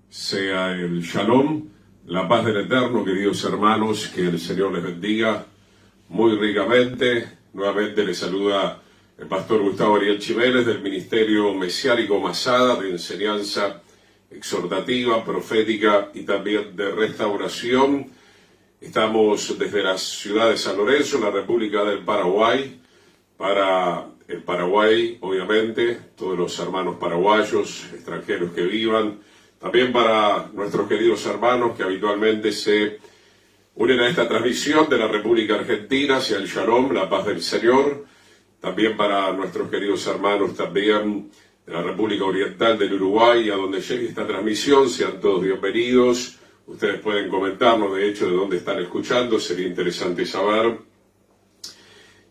sea el Shalom, la paz del Eterno, queridos hermanos, que el Señor les bendiga muy ricamente. Nuevamente les saluda el pastor Gustavo Ariel Chiménez del Ministerio Mesiánico Masada, de enseñanza exhortativa, profética y también de restauración. Estamos desde la ciudad de San Lorenzo, en la República del Paraguay, para el Paraguay, obviamente, todos los hermanos paraguayos, extranjeros que vivan, también para nuestros queridos hermanos que habitualmente se unen a esta transmisión de la República Argentina hacia el Shalom, la paz del Señor, también para nuestros queridos hermanos también de la República Oriental del Uruguay, a donde llegue esta transmisión, sean todos bienvenidos. Ustedes pueden comentarnos, de hecho, de dónde están escuchando, sería interesante saber.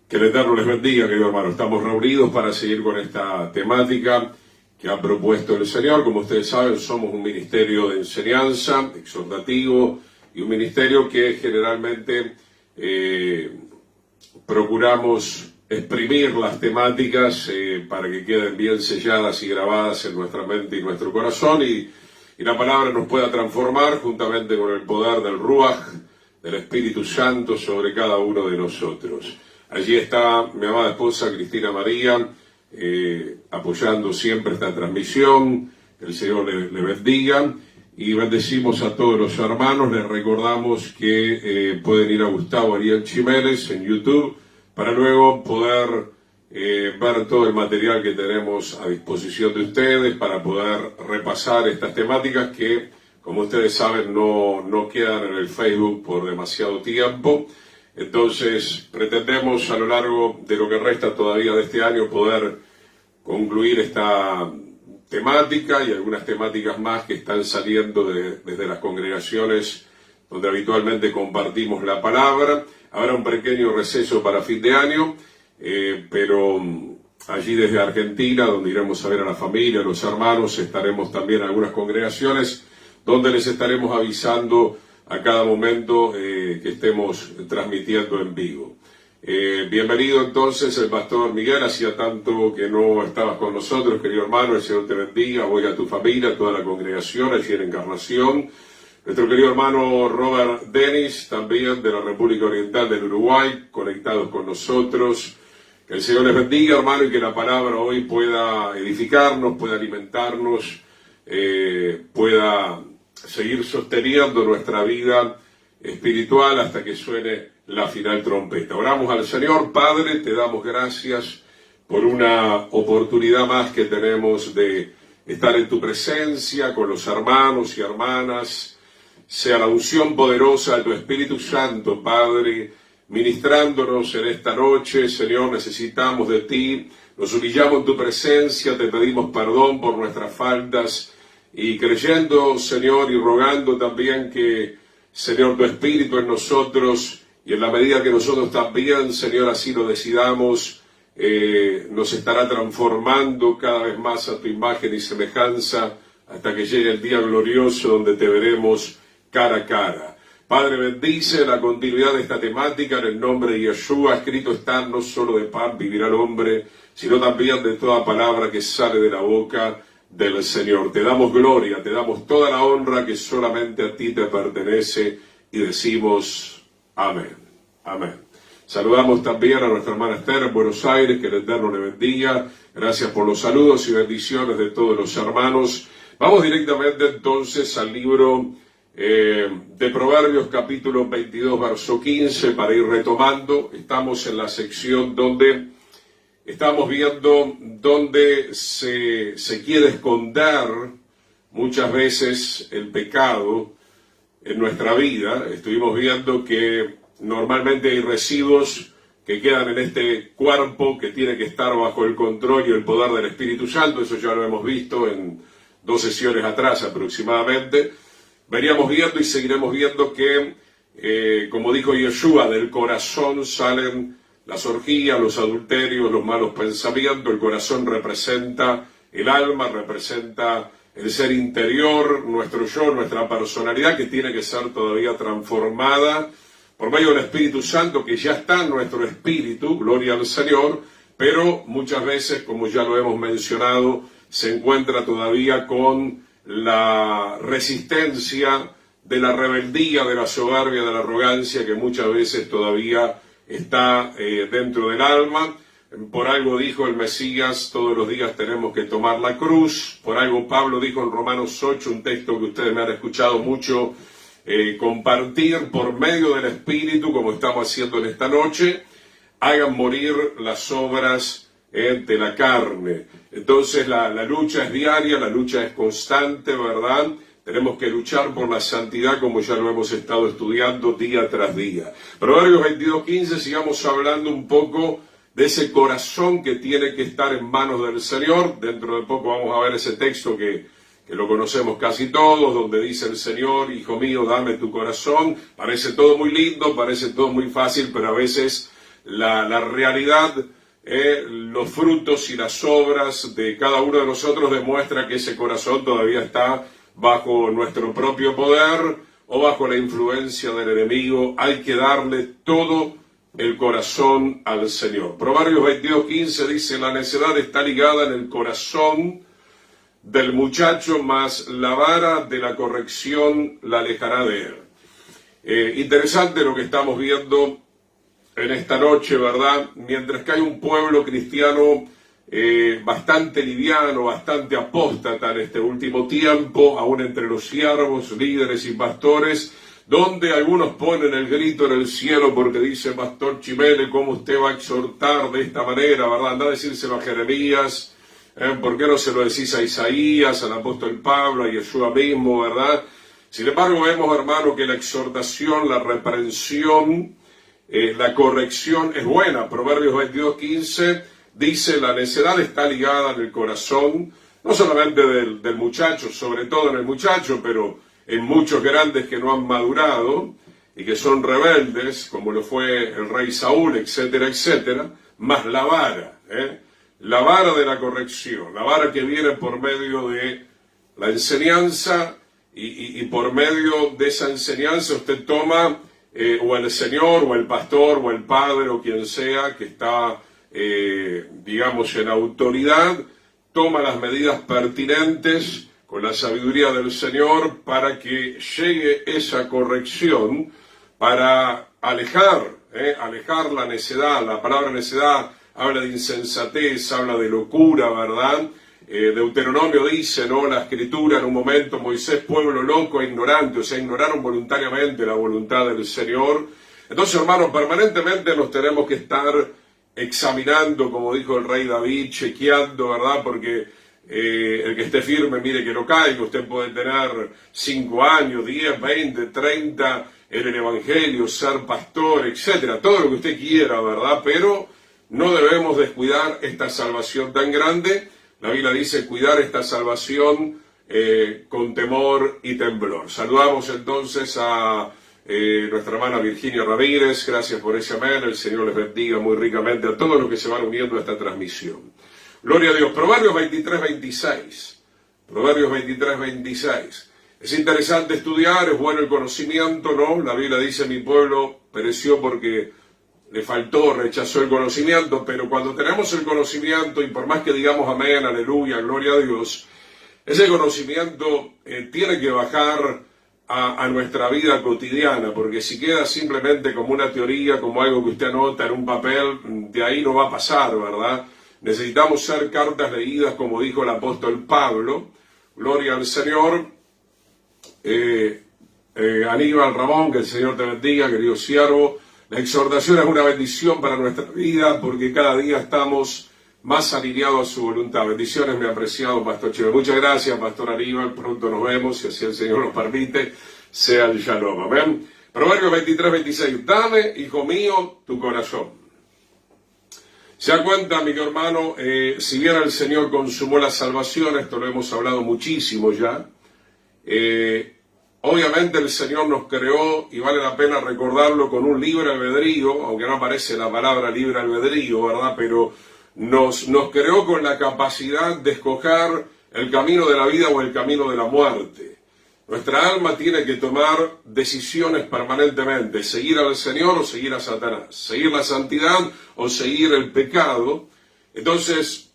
Que el Eterno les bendiga, queridos hermanos. Estamos reunidos para seguir con esta temática que ha propuesto el Señor. Como ustedes saben, somos un ministerio de enseñanza, exhortativo, y un ministerio que generalmente procuramos exprimir las temáticas para que queden bien selladas y grabadas en nuestra mente y nuestro corazón, y la palabra nos pueda transformar juntamente con el poder del Ruach, del Espíritu Santo, sobre cada uno de nosotros. Allí está mi amada esposa Cristina María, apoyando siempre esta transmisión. Que el Señor le bendiga, y bendecimos a todos los hermanos. Les recordamos que pueden ir a Gustavo Ariel Chiménez en YouTube para luego poder ver todo el material que tenemos a disposición de ustedes, para poder repasar estas temáticas que, como ustedes saben, no quedan en el Facebook por demasiado tiempo. Entonces, pretendemos a lo largo de lo que resta todavía de este año poder concluir esta temática y algunas temáticas más que están saliendo desde las congregaciones donde habitualmente compartimos la palabra. Habrá un pequeño receso para fin de año, pero allí desde Argentina, donde iremos a ver a la familia, a los hermanos, estaremos también en algunas congregaciones donde les estaremos avisando a cada momento que estemos transmitiendo en vivo. Bienvenido entonces el pastor Miguel, hacía tanto que no estabas con nosotros, querido hermano, el Señor te bendiga, voy a tu familia, a toda la congregación allí en Encarnación. Nuestro querido hermano Robert Denis, también de la República Oriental del Uruguay, conectados con nosotros. Que el Señor les bendiga, hermano, y que la palabra hoy pueda edificarnos, pueda alimentarnos, pueda seguir sosteniendo nuestra vida espiritual hasta que suene la final trompeta. Oramos al Señor. Padre, te damos gracias por una oportunidad más que tenemos de estar en tu presencia con los hermanos y hermanas. Sea la unción poderosa de tu Espíritu Santo, Padre, ministrándonos en esta noche. Señor, necesitamos de ti, nos humillamos en tu presencia, te pedimos perdón por nuestras faltas, y creyendo, Señor, y rogando también que, Señor, tu Espíritu en nosotros, y en la medida que nosotros también, Señor, así lo decidamos, nos estará transformando cada vez más a tu imagen y semejanza, hasta que llegue el día glorioso donde te veremos cara a cara. Padre, bendice la continuidad de esta temática en el nombre de Yeshua. Escrito está: no solo de pan vivirá el hombre, sino también de toda palabra que sale de la boca del Señor. Te damos gloria, te damos toda la honra que solamente a ti te pertenece, y decimos amén. Amén. Saludamos también a nuestra hermana Esther en Buenos Aires, que el Eterno le bendiga. Gracias por los saludos y bendiciones de todos los hermanos. Vamos directamente entonces al libro de Proverbios, capítulo 22, verso 15, para ir retomando. Estamos en la sección donde estamos viendo dónde se quiere esconder muchas veces el pecado en nuestra vida. Estuvimos viendo que normalmente hay residuos que quedan en este cuerpo que tiene que estar bajo el control y el poder del Espíritu Santo. Eso ya lo hemos visto en 2 sesiones atrás aproximadamente. Veníamos viendo y seguiremos viendo que, como dijo Yeshua, del corazón salen las orgías, los adulterios, los malos pensamientos. El corazón representa el alma, representa el ser interior, nuestro yo, nuestra personalidad, que tiene que ser todavía transformada por medio del Espíritu Santo, que ya está en nuestro espíritu, gloria al Señor, pero muchas veces, como ya lo hemos mencionado, se encuentra todavía con la resistencia de la rebeldía, de la soberbia, de la arrogancia que muchas veces todavía está dentro del alma. Por algo dijo el Mesías, todos los días tenemos que tomar la cruz. Por algo Pablo dijo en Romanos 8, un texto que ustedes me han escuchado mucho compartir por medio del Espíritu, como estamos haciendo en esta noche, hagan morir las obras de la carne. Entonces la lucha es diaria, la lucha es constante, ¿verdad? Tenemos que luchar por la santidad como ya lo hemos estado estudiando día tras día. Proverbios 22:15, sigamos hablando un poco de ese corazón que tiene que estar en manos del Señor. Dentro de poco vamos a ver ese texto que lo conocemos casi todos, donde dice el Señor, hijo mío, dame tu corazón. Parece todo muy lindo, parece todo muy fácil, pero a veces la realidad, los frutos y las obras de cada uno de nosotros demuestra que ese corazón todavía está bajo nuestro propio poder o bajo la influencia del enemigo. Hay que darle todo el corazón al Señor. Proverbios 22:15 dice, la necedad está ligada en el corazón del muchacho, mas la vara de la corrección la alejará de él. Interesante lo que estamos viendo en esta noche, ¿verdad? Mientras que hay un pueblo cristiano bastante liviano, bastante apóstata en este último tiempo, aún entre los siervos, líderes y pastores, donde algunos ponen el grito en el cielo porque dice, Pastor Chimene, ¿cómo usted va a exhortar de esta manera, verdad? Anda a decírselo a Jeremías, ¿por qué no se lo decís a Isaías, al apóstol Pablo, a Yeshua mismo, verdad? Sin embargo, vemos, hermano, que la exhortación, la reprensión, la corrección es buena. Proverbios 22:15 dice, la necedad está ligada en el corazón, no solamente del muchacho, sobre todo en el muchacho, pero en muchos grandes que no han madurado y que son rebeldes, como lo fue el rey Saúl, etcétera, etcétera, más la vara de la corrección, la vara que viene por medio de la enseñanza y por medio de esa enseñanza usted toma o el Señor, o el pastor, o el padre, o quien sea que está, digamos, en autoridad, toma las medidas pertinentes con la sabiduría del Señor para que llegue esa corrección, para alejar la necedad. La palabra necedad habla de insensatez, habla de locura, ¿verdad? Deuteronomio dice, ¿no? La Escritura en un momento, Moisés, pueblo loco e ignorante, o sea, ignoraron voluntariamente la voluntad del Señor. Entonces, hermanos, permanentemente nos tenemos que estar examinando, como dijo el rey David, chequeando, ¿verdad? Porque el que esté firme, mire que no caiga. Usted puede tener 5 años, 10, 20, 30 en el Evangelio, ser pastor, etcétera, todo lo que usted quiera, ¿verdad? Pero no debemos descuidar esta salvación tan grande. La Biblia dice cuidar esta salvación con temor y temblor. Saludamos entonces a nuestra hermana Virginia Ramírez. Gracias por ese amén. El Señor les bendiga muy ricamente a todos los que se van uniendo a esta transmisión. Gloria a Dios. Proverbios 23:26. Proverbios 23:26. Es interesante estudiar, es bueno el conocimiento, ¿no? La Biblia dice, mi pueblo pereció porque le faltó, rechazó el conocimiento, pero cuando tenemos el conocimiento, y por más que digamos amén, aleluya, gloria a Dios, ese conocimiento tiene que bajar a nuestra vida cotidiana, porque si queda simplemente como una teoría, como algo que usted anota en un papel, de ahí no va a pasar, ¿verdad? Necesitamos ser cartas leídas, como dijo el apóstol Pablo, gloria al Señor. Aníbal Ramón, que el Señor te bendiga, querido siervo. La exhortación es una bendición para nuestra vida porque cada día estamos más alineados a su voluntad. Bendiciones, mi apreciado Pastor Chimene. Muchas gracias, Pastor Aníbal. Pronto nos vemos, si así el Señor nos permite. Sea el shalom. Amén. Proverbios 23:26. Dame, hijo mío, tu corazón. Se da cuenta, mi hermano, si bien el Señor consumó la salvación, esto lo hemos hablado muchísimo ya, obviamente el Señor nos creó, y vale la pena recordarlo, con un libre albedrío, aunque no aparece la palabra libre albedrío, ¿verdad? Pero nos creó con la capacidad de escoger el camino de la vida o el camino de la muerte. Nuestra alma tiene que tomar decisiones permanentemente, seguir al Señor o seguir a Satanás, seguir la santidad o seguir el pecado. Entonces,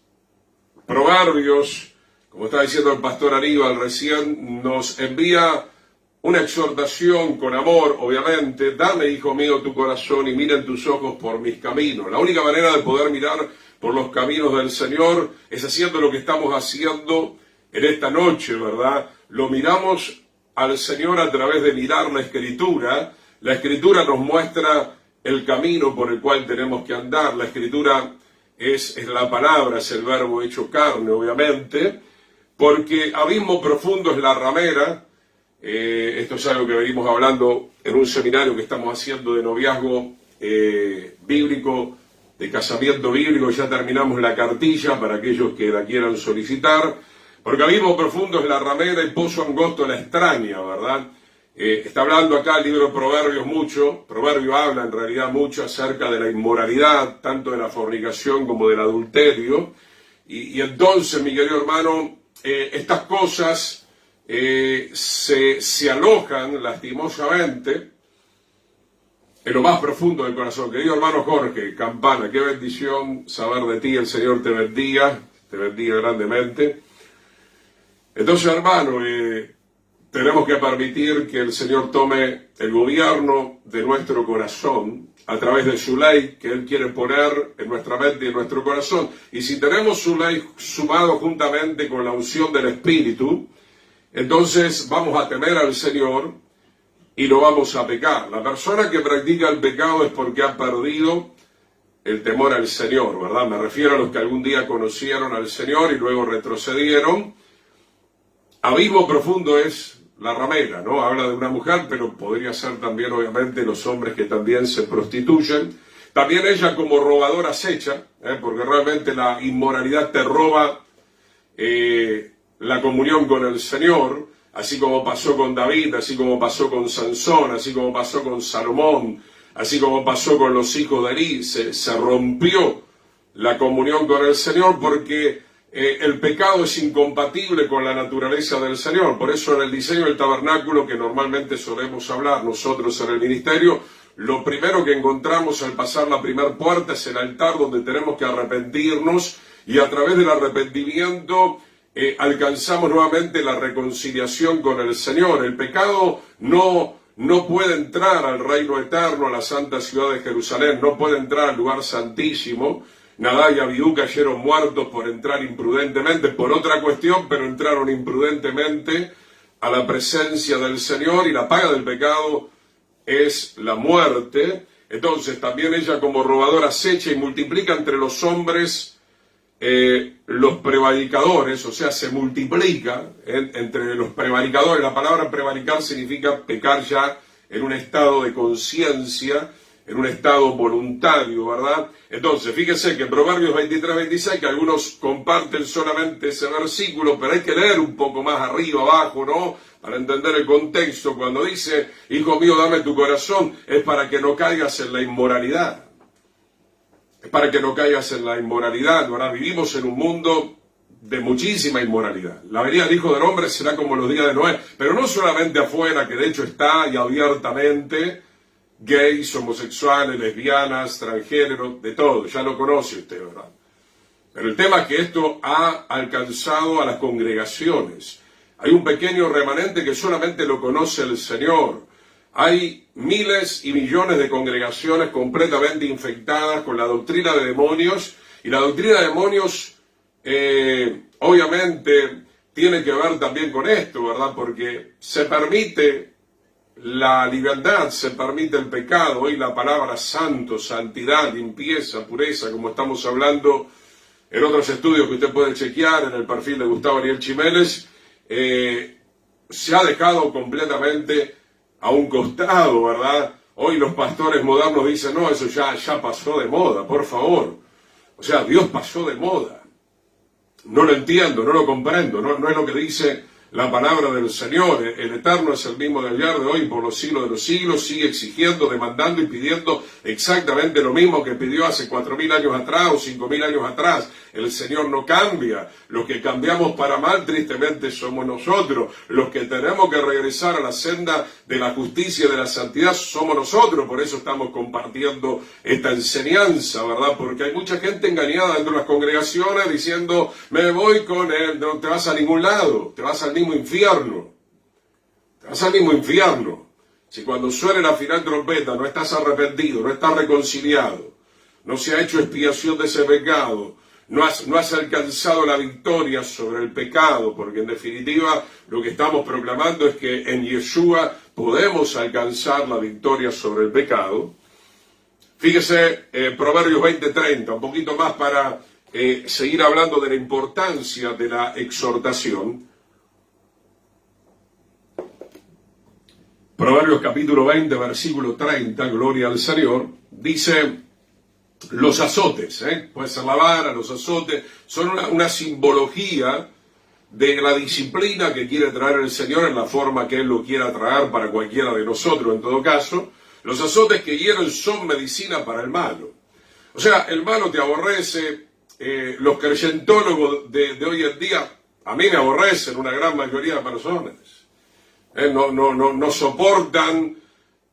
Proverbios, como está diciendo el pastor Aníbal recién, nos envía una exhortación con amor, obviamente. Dame, hijo mío, tu corazón y miren tus ojos por mis caminos. La única manera de poder mirar por los caminos del Señor es haciendo lo que estamos haciendo en esta noche, ¿verdad? Lo miramos al Señor a través de mirar la Escritura. La Escritura nos muestra el camino por el cual tenemos que andar. La Escritura es la palabra, es el verbo hecho carne, obviamente, porque abismo profundo es la ramera. Esto es algo que venimos hablando en un seminario que estamos haciendo de noviazgo bíblico, de casamiento bíblico. Ya terminamos la cartilla para aquellos que la quieran solicitar, porque abismo profundo es la ramera y pozo angosto la extraña, ¿verdad? Está hablando acá el libro de Proverbios mucho. Proverbio habla en realidad mucho acerca de la inmoralidad, tanto de la fornicación como del adulterio. Y entonces, mi querido hermano, estas cosas se alojan lastimosamente en lo más profundo del corazón. Querido hermano Jorge Campana, qué bendición saber de ti. El Señor te bendiga grandemente. Entonces, hermano, tenemos que permitir que el Señor tome el gobierno de nuestro corazón a través de su ley que Él quiere poner en nuestra mente y en nuestro corazón. Y si tenemos su ley sumado juntamente con la unción del Espíritu, entonces vamos a temer al Señor y no vamos a pecar. La persona que practica el pecado es porque ha perdido el temor al Señor, ¿verdad? Me refiero a los que algún día conocieron al Señor y luego retrocedieron. Abismo profundo es la ramera, ¿no? Habla de una mujer, pero podría ser también, obviamente, los hombres que también se prostituyen. También ella como robadora acecha, porque realmente la inmoralidad te roba la comunión con el Señor, así como pasó con David, así como pasó con Sansón, así como pasó con Salomón, así como pasó con los hijos de Elí. Se rompió la comunión con el Señor porque el pecado es incompatible con la naturaleza del Señor. Por eso en el diseño del tabernáculo, que normalmente solemos hablar nosotros en el ministerio, lo primero que encontramos al pasar la primera puerta es el altar donde tenemos que arrepentirnos, y a través del arrepentimiento alcanzamos nuevamente la reconciliación con el Señor. El pecado no puede entrar al reino eterno, a la santa ciudad de Jerusalén, no puede entrar al lugar santísimo. Nadab y Abidú cayeron muertos por entrar imprudentemente, por otra cuestión, pero entraron imprudentemente a la presencia del Señor, y la paga del pecado es la muerte. Entonces también ella como robadora acecha y multiplica entre los hombres los prevaricadores, o sea, se multiplica entre los prevaricadores. La palabra prevaricar significa pecar ya en un estado de conciencia, en un estado voluntario, ¿verdad? Entonces, fíjense que en Proverbios 23-26, que algunos comparten solamente ese versículo, pero hay que leer un poco más arriba, abajo, ¿no? Para entender el contexto. Cuando dice, hijo mío, dame tu corazón, es para que no caigas en la inmoralidad. Es para que no caigas en la inmoralidad, ¿verdad? Vivimos en un mundo de muchísima inmoralidad. La venida del Hijo del Hombre será como los días de Noé, pero no solamente afuera, que de hecho está y abiertamente, gays, homosexuales, lesbianas, transgénero, de todo, ya lo conoce usted, ¿verdad? Pero el tema es que esto ha alcanzado a las congregaciones. Hay un pequeño remanente que solamente lo conoce el Señor. Hay miles y millones de congregaciones completamente infectadas con la doctrina de demonios, y la doctrina de demonios obviamente tiene que ver también con esto, ¿verdad? Porque se permite la libertad, se permite el pecado. Hoy la palabra santo, santidad, limpieza, pureza, como estamos hablando en otros estudios que usted puede chequear en el perfil de Gustavo Ariel Chiménez, se ha dejado completamente a un costado, ¿verdad? Hoy los pastores modernos dicen, no, eso ya pasó de moda, por favor. O sea, Dios pasó de moda. No lo entiendo, no lo comprendo, no es lo que dice la palabra del Señor. El Eterno es el mismo de ayer, de hoy, por los siglos de los siglos. Sigue exigiendo, demandando y pidiendo exactamente lo mismo que pidió hace 4.000 años atrás o 5.000 años atrás. El Señor no cambia. Los que cambiamos para mal, tristemente, somos nosotros. Los que tenemos que regresar a la senda de la justicia y de la santidad somos nosotros. Por eso estamos compartiendo esta enseñanza, ¿verdad? Porque hay mucha gente engañada dentro de las congregaciones diciendo, me voy con él, no te vas a ningún lado, te vas al mismo infierno. Te vas al mismo infierno. Si cuando suene la final trompeta no estás arrepentido, no estás reconciliado, no se ha hecho expiación de ese pecado, no has alcanzado la victoria sobre el pecado, porque en definitiva lo que estamos proclamando es que en Yeshua podemos alcanzar la victoria sobre el pecado. Fíjese, Proverbios 20:30, un poquito más para seguir hablando de la importancia de la exhortación. Proverbios capítulo 20, versículo 30, gloria al Señor, dice, los azotes, puede ser la vara, los azotes, son una simbología de la disciplina que quiere traer el Señor en la forma que Él lo quiera traer para cualquiera de nosotros, en todo caso. Los azotes que hieren son medicina para el malo. O sea, el malo te aborrece, los creyentólogos de hoy en día, a mí me aborrecen una gran mayoría de personas. No soportan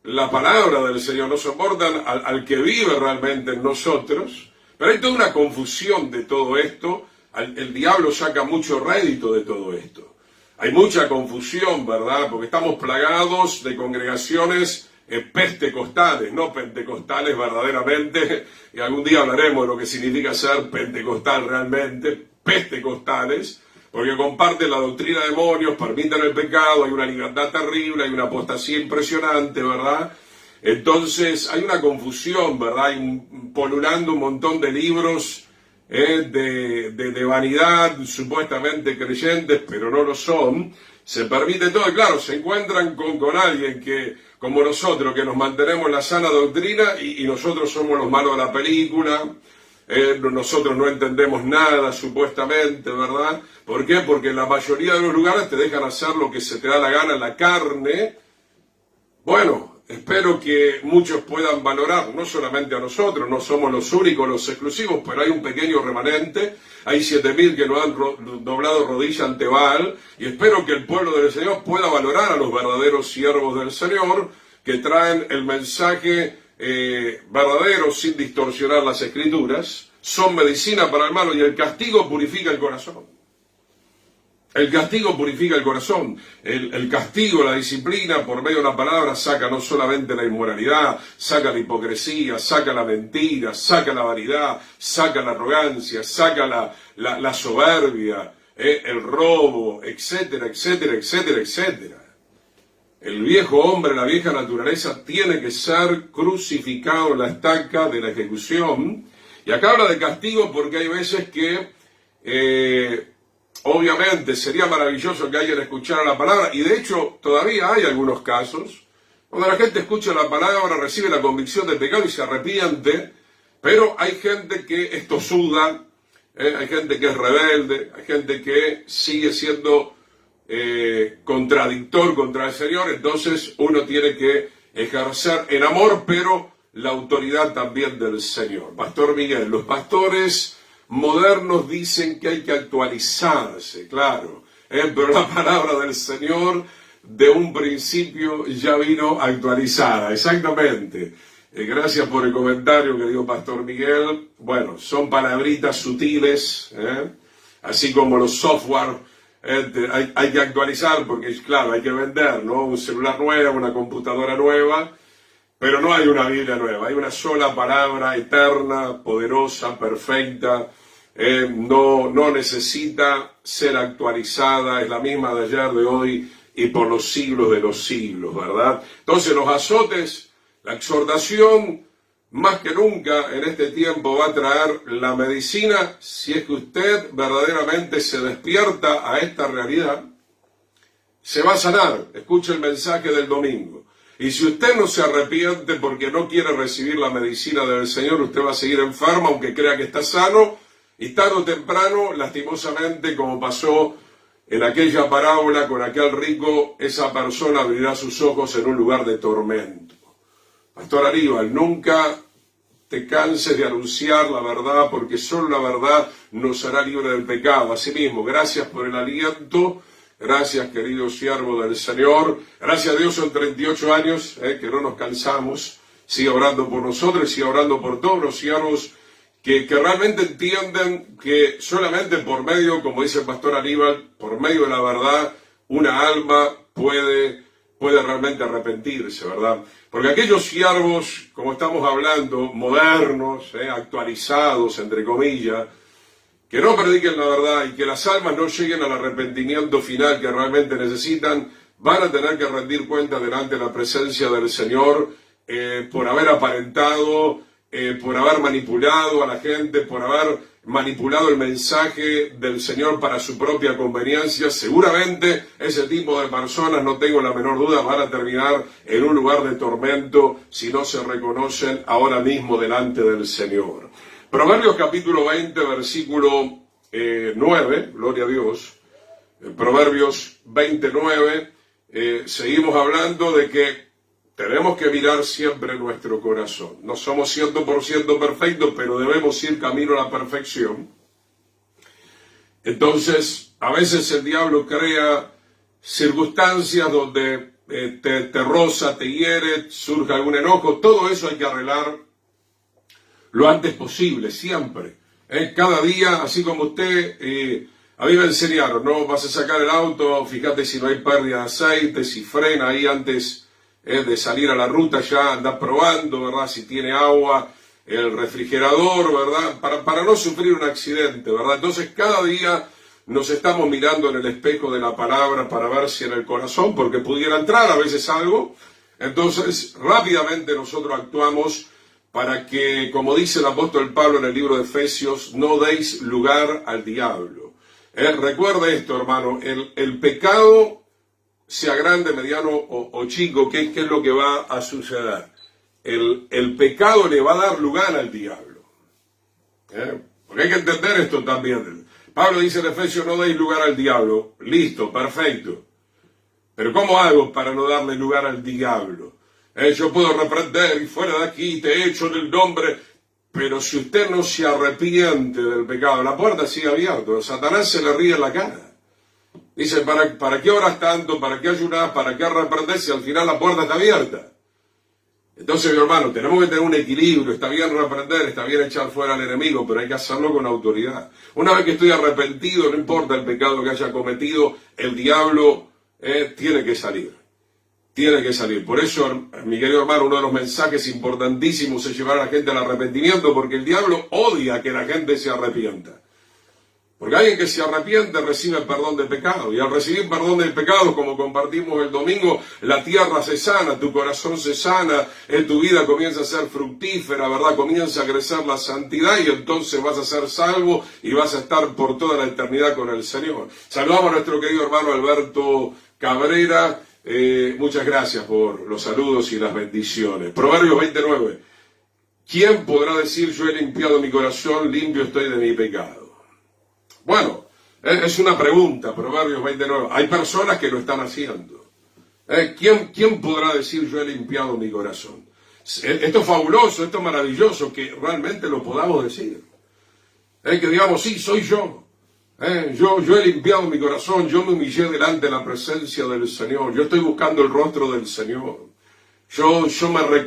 la palabra del Señor, no soportan al que vive realmente en nosotros. Pero hay toda una confusión de todo esto. El diablo saca mucho rédito de todo esto. Hay mucha confusión, ¿verdad? Porque estamos plagados de congregaciones pentecostales, no pentecostales verdaderamente, y algún día hablaremos de lo que significa ser pentecostal realmente, pentecostales, porque comparten la doctrina de demonios, permiten el pecado, hay una libertad terrible, hay una apostasía impresionante, ¿verdad? Entonces hay una confusión, ¿verdad? Hay polulando un montón de libros de vanidad, supuestamente creyentes, pero no lo son. Se permite todo, y claro, se encuentran con alguien que, como nosotros, que nos mantenemos en la sana doctrina y nosotros somos los malos de la película. Nosotros no entendemos nada, supuestamente, ¿verdad? ¿Por qué? Porque en la mayoría de los lugares te dejan hacer lo que se te da la gana en la carne. Bueno, espero que muchos puedan valorar, no solamente a nosotros, no somos los únicos, los exclusivos, pero hay un pequeño remanente, hay 7.000 que no han doblado rodilla ante Baal, y espero que el pueblo del Señor pueda valorar a los verdaderos siervos del Señor, que traen el mensaje verdadero sin distorsionar las escrituras, son medicina para el malo, y el castigo purifica el corazón. El castigo purifica el corazón. El castigo, la disciplina, por medio de la palabra, saca no solamente la inmoralidad, saca la hipocresía, saca la mentira, saca la vanidad, saca la arrogancia, saca la soberbia, el robo, etcétera, etcétera, etcétera, etcétera. El viejo hombre, la vieja naturaleza, tiene que ser crucificado en la estaca de la ejecución. Y acá habla de castigo porque hay veces que, obviamente, sería maravilloso que alguien escuchara la palabra, y de hecho todavía hay algunos casos, donde la gente escucha la palabra, recibe la convicción del pecado y se arrepiente, pero hay gente que esto suda, hay gente que es rebelde, hay gente que sigue siendo contradictor contra el Señor. Entonces uno tiene que ejercer en amor, pero la autoridad también del Señor. Pastor Miguel, los pastores modernos dicen que hay que actualizarse, claro, pero la palabra del Señor de un principio ya vino actualizada, exactamente. Gracias por el comentario que dio Pastor Miguel. Bueno, son palabritas sutiles, así como los software. Hay que actualizar porque, claro, hay que vender, ¿no? Un celular nuevo, una computadora nueva, pero no hay una Biblia nueva, hay una sola palabra eterna, poderosa, perfecta, no necesita ser actualizada, es la misma de ayer, de hoy y por los siglos de los siglos, ¿verdad? Entonces los azotes, la exhortación, más que nunca en este tiempo va a traer la medicina si es que usted verdaderamente se despierta a esta realidad, se va a sanar. Escuche el mensaje del domingo. Y si usted no se arrepiente porque no quiere recibir la medicina del Señor, usted va a seguir enfermo aunque crea que está sano, y tarde o temprano, lastimosamente, como pasó en aquella parábola con aquel rico, esa persona abrirá sus ojos en un lugar de tormento. Pastor Aníbal, nunca te canses de anunciar la verdad, porque solo la verdad nos hará libre del pecado. Asimismo, gracias por el aliento, gracias querido siervo del Señor, gracias a Dios son 38 años, que no nos cansamos, sigue orando por nosotros, sigue orando por todos los siervos que realmente entienden que solamente por medio, como dice el pastor Aníbal, por medio de la verdad, una alma puede realmente arrepentirse, ¿verdad? Porque aquellos siervos, como estamos hablando, modernos, actualizados, entre comillas, que no prediquen la verdad y que las almas no lleguen al arrepentimiento final que realmente necesitan, van a tener que rendir cuenta delante de la presencia del Señor por haber aparentado, por haber manipulado a la gente, por haber manipulado el mensaje del Señor para su propia conveniencia. Seguramente ese tipo de personas, no tengo la menor duda, van a terminar en un lugar de tormento si no se reconocen ahora mismo delante del Señor. Proverbios capítulo 20, versículo 9, gloria a Dios. Proverbios 29, seguimos hablando de que tenemos que mirar siempre nuestro corazón. No somos 100% perfectos, pero debemos ir camino a la perfección. Entonces, a veces el diablo crea circunstancias donde te roza, te hiere, surge algún enojo. Todo eso hay que arreglar lo antes posible, siempre. Cada día, así como usted, a mí me enseñaron, ¿no? Vas a sacar el auto, fíjate si no hay pérdida de aceite, si frena ahí antes de salir a la ruta, ya anda probando, ¿verdad? Si tiene agua, el refrigerador, ¿verdad? Para no sufrir un accidente, ¿verdad? Entonces cada día nos estamos mirando en el espejo de la palabra para ver si en el corazón, porque pudiera entrar a veces algo. Entonces rápidamente nosotros actuamos para que, como dice el apóstol Pablo en el libro de Efesios, no deis lugar al diablo. Recuerde esto, hermano, el pecado, sea grande, mediano o chico, ¿qué es lo que va a suceder? El pecado le va a dar lugar al diablo. Porque hay que entender esto también. Pablo dice en Efesios, no deis lugar al diablo. Listo, perfecto. Pero ¿cómo hago para no darle lugar al diablo? Yo puedo reprender y fuera de aquí te echo en el nombre. Pero si usted no se arrepiente del pecado, la puerta sigue abierta. Satanás se le ríe en la cara. Dice, ¿para qué oras tanto? ¿Para qué ayunas? ¿Para qué reprendés si al final la puerta está abierta? Entonces, mi hermano, tenemos que tener un equilibrio. Está bien reprender, está bien echar fuera al enemigo, pero hay que hacerlo con autoridad. Una vez que estoy arrepentido, no importa el pecado que haya cometido, el diablo tiene que salir. Tiene que salir. Por eso, mi querido hermano, uno de los mensajes importantísimos es llevar a la gente al arrepentimiento, porque el diablo odia que la gente se arrepienta. Porque alguien que se arrepiente recibe el perdón del pecado. Y al recibir perdón del pecado, como compartimos el domingo, la tierra se sana, tu corazón se sana, tu vida comienza a ser fructífera, ¿verdad? Comienza a crecer la santidad y entonces vas a ser salvo y vas a estar por toda la eternidad con el Señor. Saludamos a nuestro querido hermano Alberto Cabrera. Muchas gracias por los saludos y las bendiciones. Proverbios 29. ¿Quién podrá decir yo he limpiado mi corazón, limpio estoy de mi pecado? Bueno, es una pregunta, Proverbios 29. Hay personas que lo están haciendo. ¿Quién podrá decir yo he limpiado mi corazón? Esto es fabuloso, esto es maravilloso, que realmente lo podamos decir. Que digamos, sí, soy yo. Yo he limpiado mi corazón, yo me humillé delante de la presencia del Señor, yo estoy buscando el rostro del Señor. Yo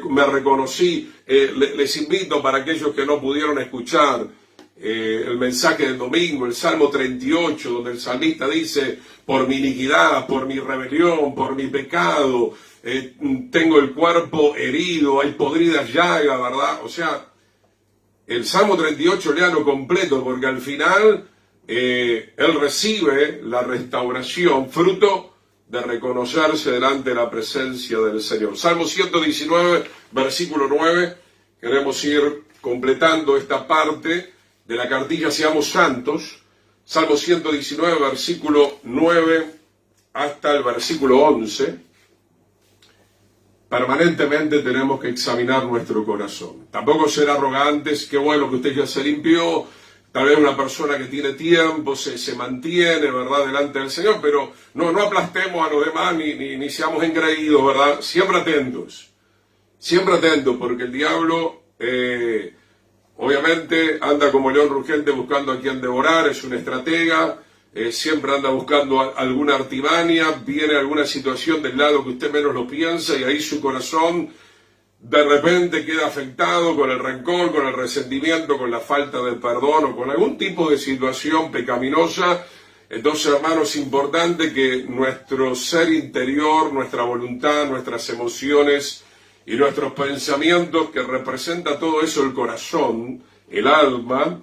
me reconocí, les invito para aquellos que no pudieron escuchar el mensaje del domingo, el Salmo 38, donde el salmista dice, por mi iniquidad, por mi rebelión, por mi pecado, tengo el cuerpo herido, hay podridas llagas, ¿verdad? O sea, el Salmo 38 léalo completo, porque al final él recibe la restauración, fruto de reconocerse delante de la presencia del Señor. Salmo 119, versículo 9, queremos ir completando esta parte de la cartilla Seamos Santos. Salmo 119, versículo 9 hasta el versículo 11. Permanentemente tenemos que examinar nuestro corazón. Tampoco ser arrogantes, qué bueno que usted ya se limpió, tal vez una persona que tiene tiempo se mantiene, ¿verdad?, delante del Señor, pero no aplastemos a los demás ni seamos engreídos, ¿verdad? Siempre atentos, porque el diablo obviamente anda como león rugiente buscando a quien devorar, es un estratega, siempre anda buscando alguna artimaña, viene alguna situación del lado que usted menos lo piensa y ahí su corazón de repente queda afectado con el rencor, con el resentimiento, con la falta de perdón o con algún tipo de situación pecaminosa. Entonces, hermanos, es importante que nuestro ser interior, nuestra voluntad, nuestras emociones y nuestros pensamientos, que representa todo eso el corazón, el alma,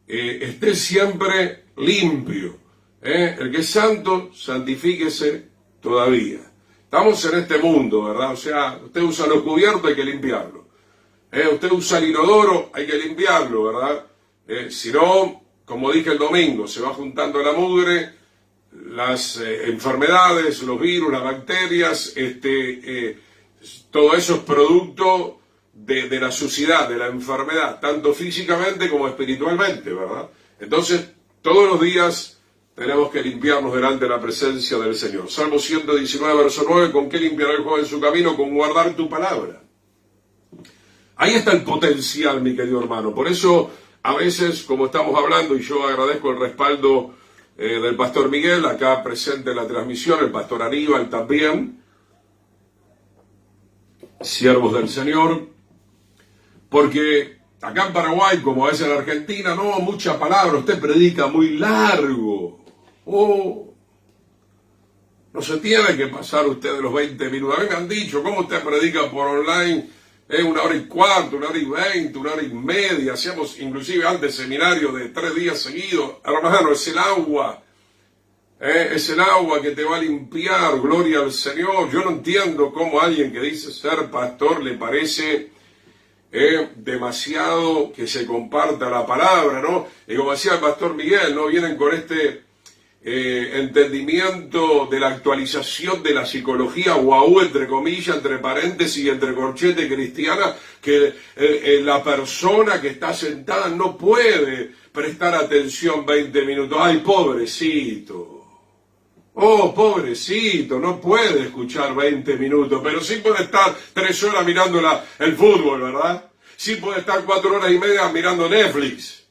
esté siempre limpio. El que es santo, santifíquese todavía. Estamos en este mundo, ¿verdad? O sea, usted usa los cubiertos, hay que limpiarlo. Usted usa el inodoro, hay que limpiarlo, ¿verdad? Si no, como dije el domingo, se va juntando la mugre, las enfermedades, los virus, las bacterias, todo eso es producto de la suciedad, de la enfermedad, tanto físicamente como espiritualmente, ¿verdad? Entonces, todos los días tenemos que limpiarnos delante de la presencia del Señor. Salmo 119, verso 9, ¿con qué limpiará el joven su camino? Con guardar tu palabra. Ahí está el potencial, mi querido hermano. Por eso, a veces, como estamos hablando, y yo agradezco el respaldo del pastor Miguel, acá presente en la transmisión, el pastor Aníbal también, siervos del Señor, porque acá en Paraguay, como es en Argentina, no, mucha palabra, usted predica muy largo. No se tiene que pasar usted de los 20 minutos. A mí me han dicho, ¿cómo usted predica por online? 1 hora y cuarto, 1 hora y 20, 1 hora y media. Hacíamos inclusive antes seminario de 3 días seguidos. Hermano, es el agua. Es el agua que te va a limpiar, gloria al Señor. Yo no entiendo cómo a alguien que dice ser pastor le parece demasiado que se comparta la palabra, ¿no? Y como decía el pastor Miguel, ¿no? Vienen con este entendimiento de la actualización de la psicología, guau, entre comillas, entre paréntesis y entre corchete cristiana, que la persona que está sentada no puede prestar atención 20 minutos. ¡Ay, pobrecito! Oh, pobrecito, no puede escuchar 20 minutos, pero sí puede estar 3 horas mirando el fútbol, ¿verdad? Sí puede estar 4 horas y media mirando Netflix.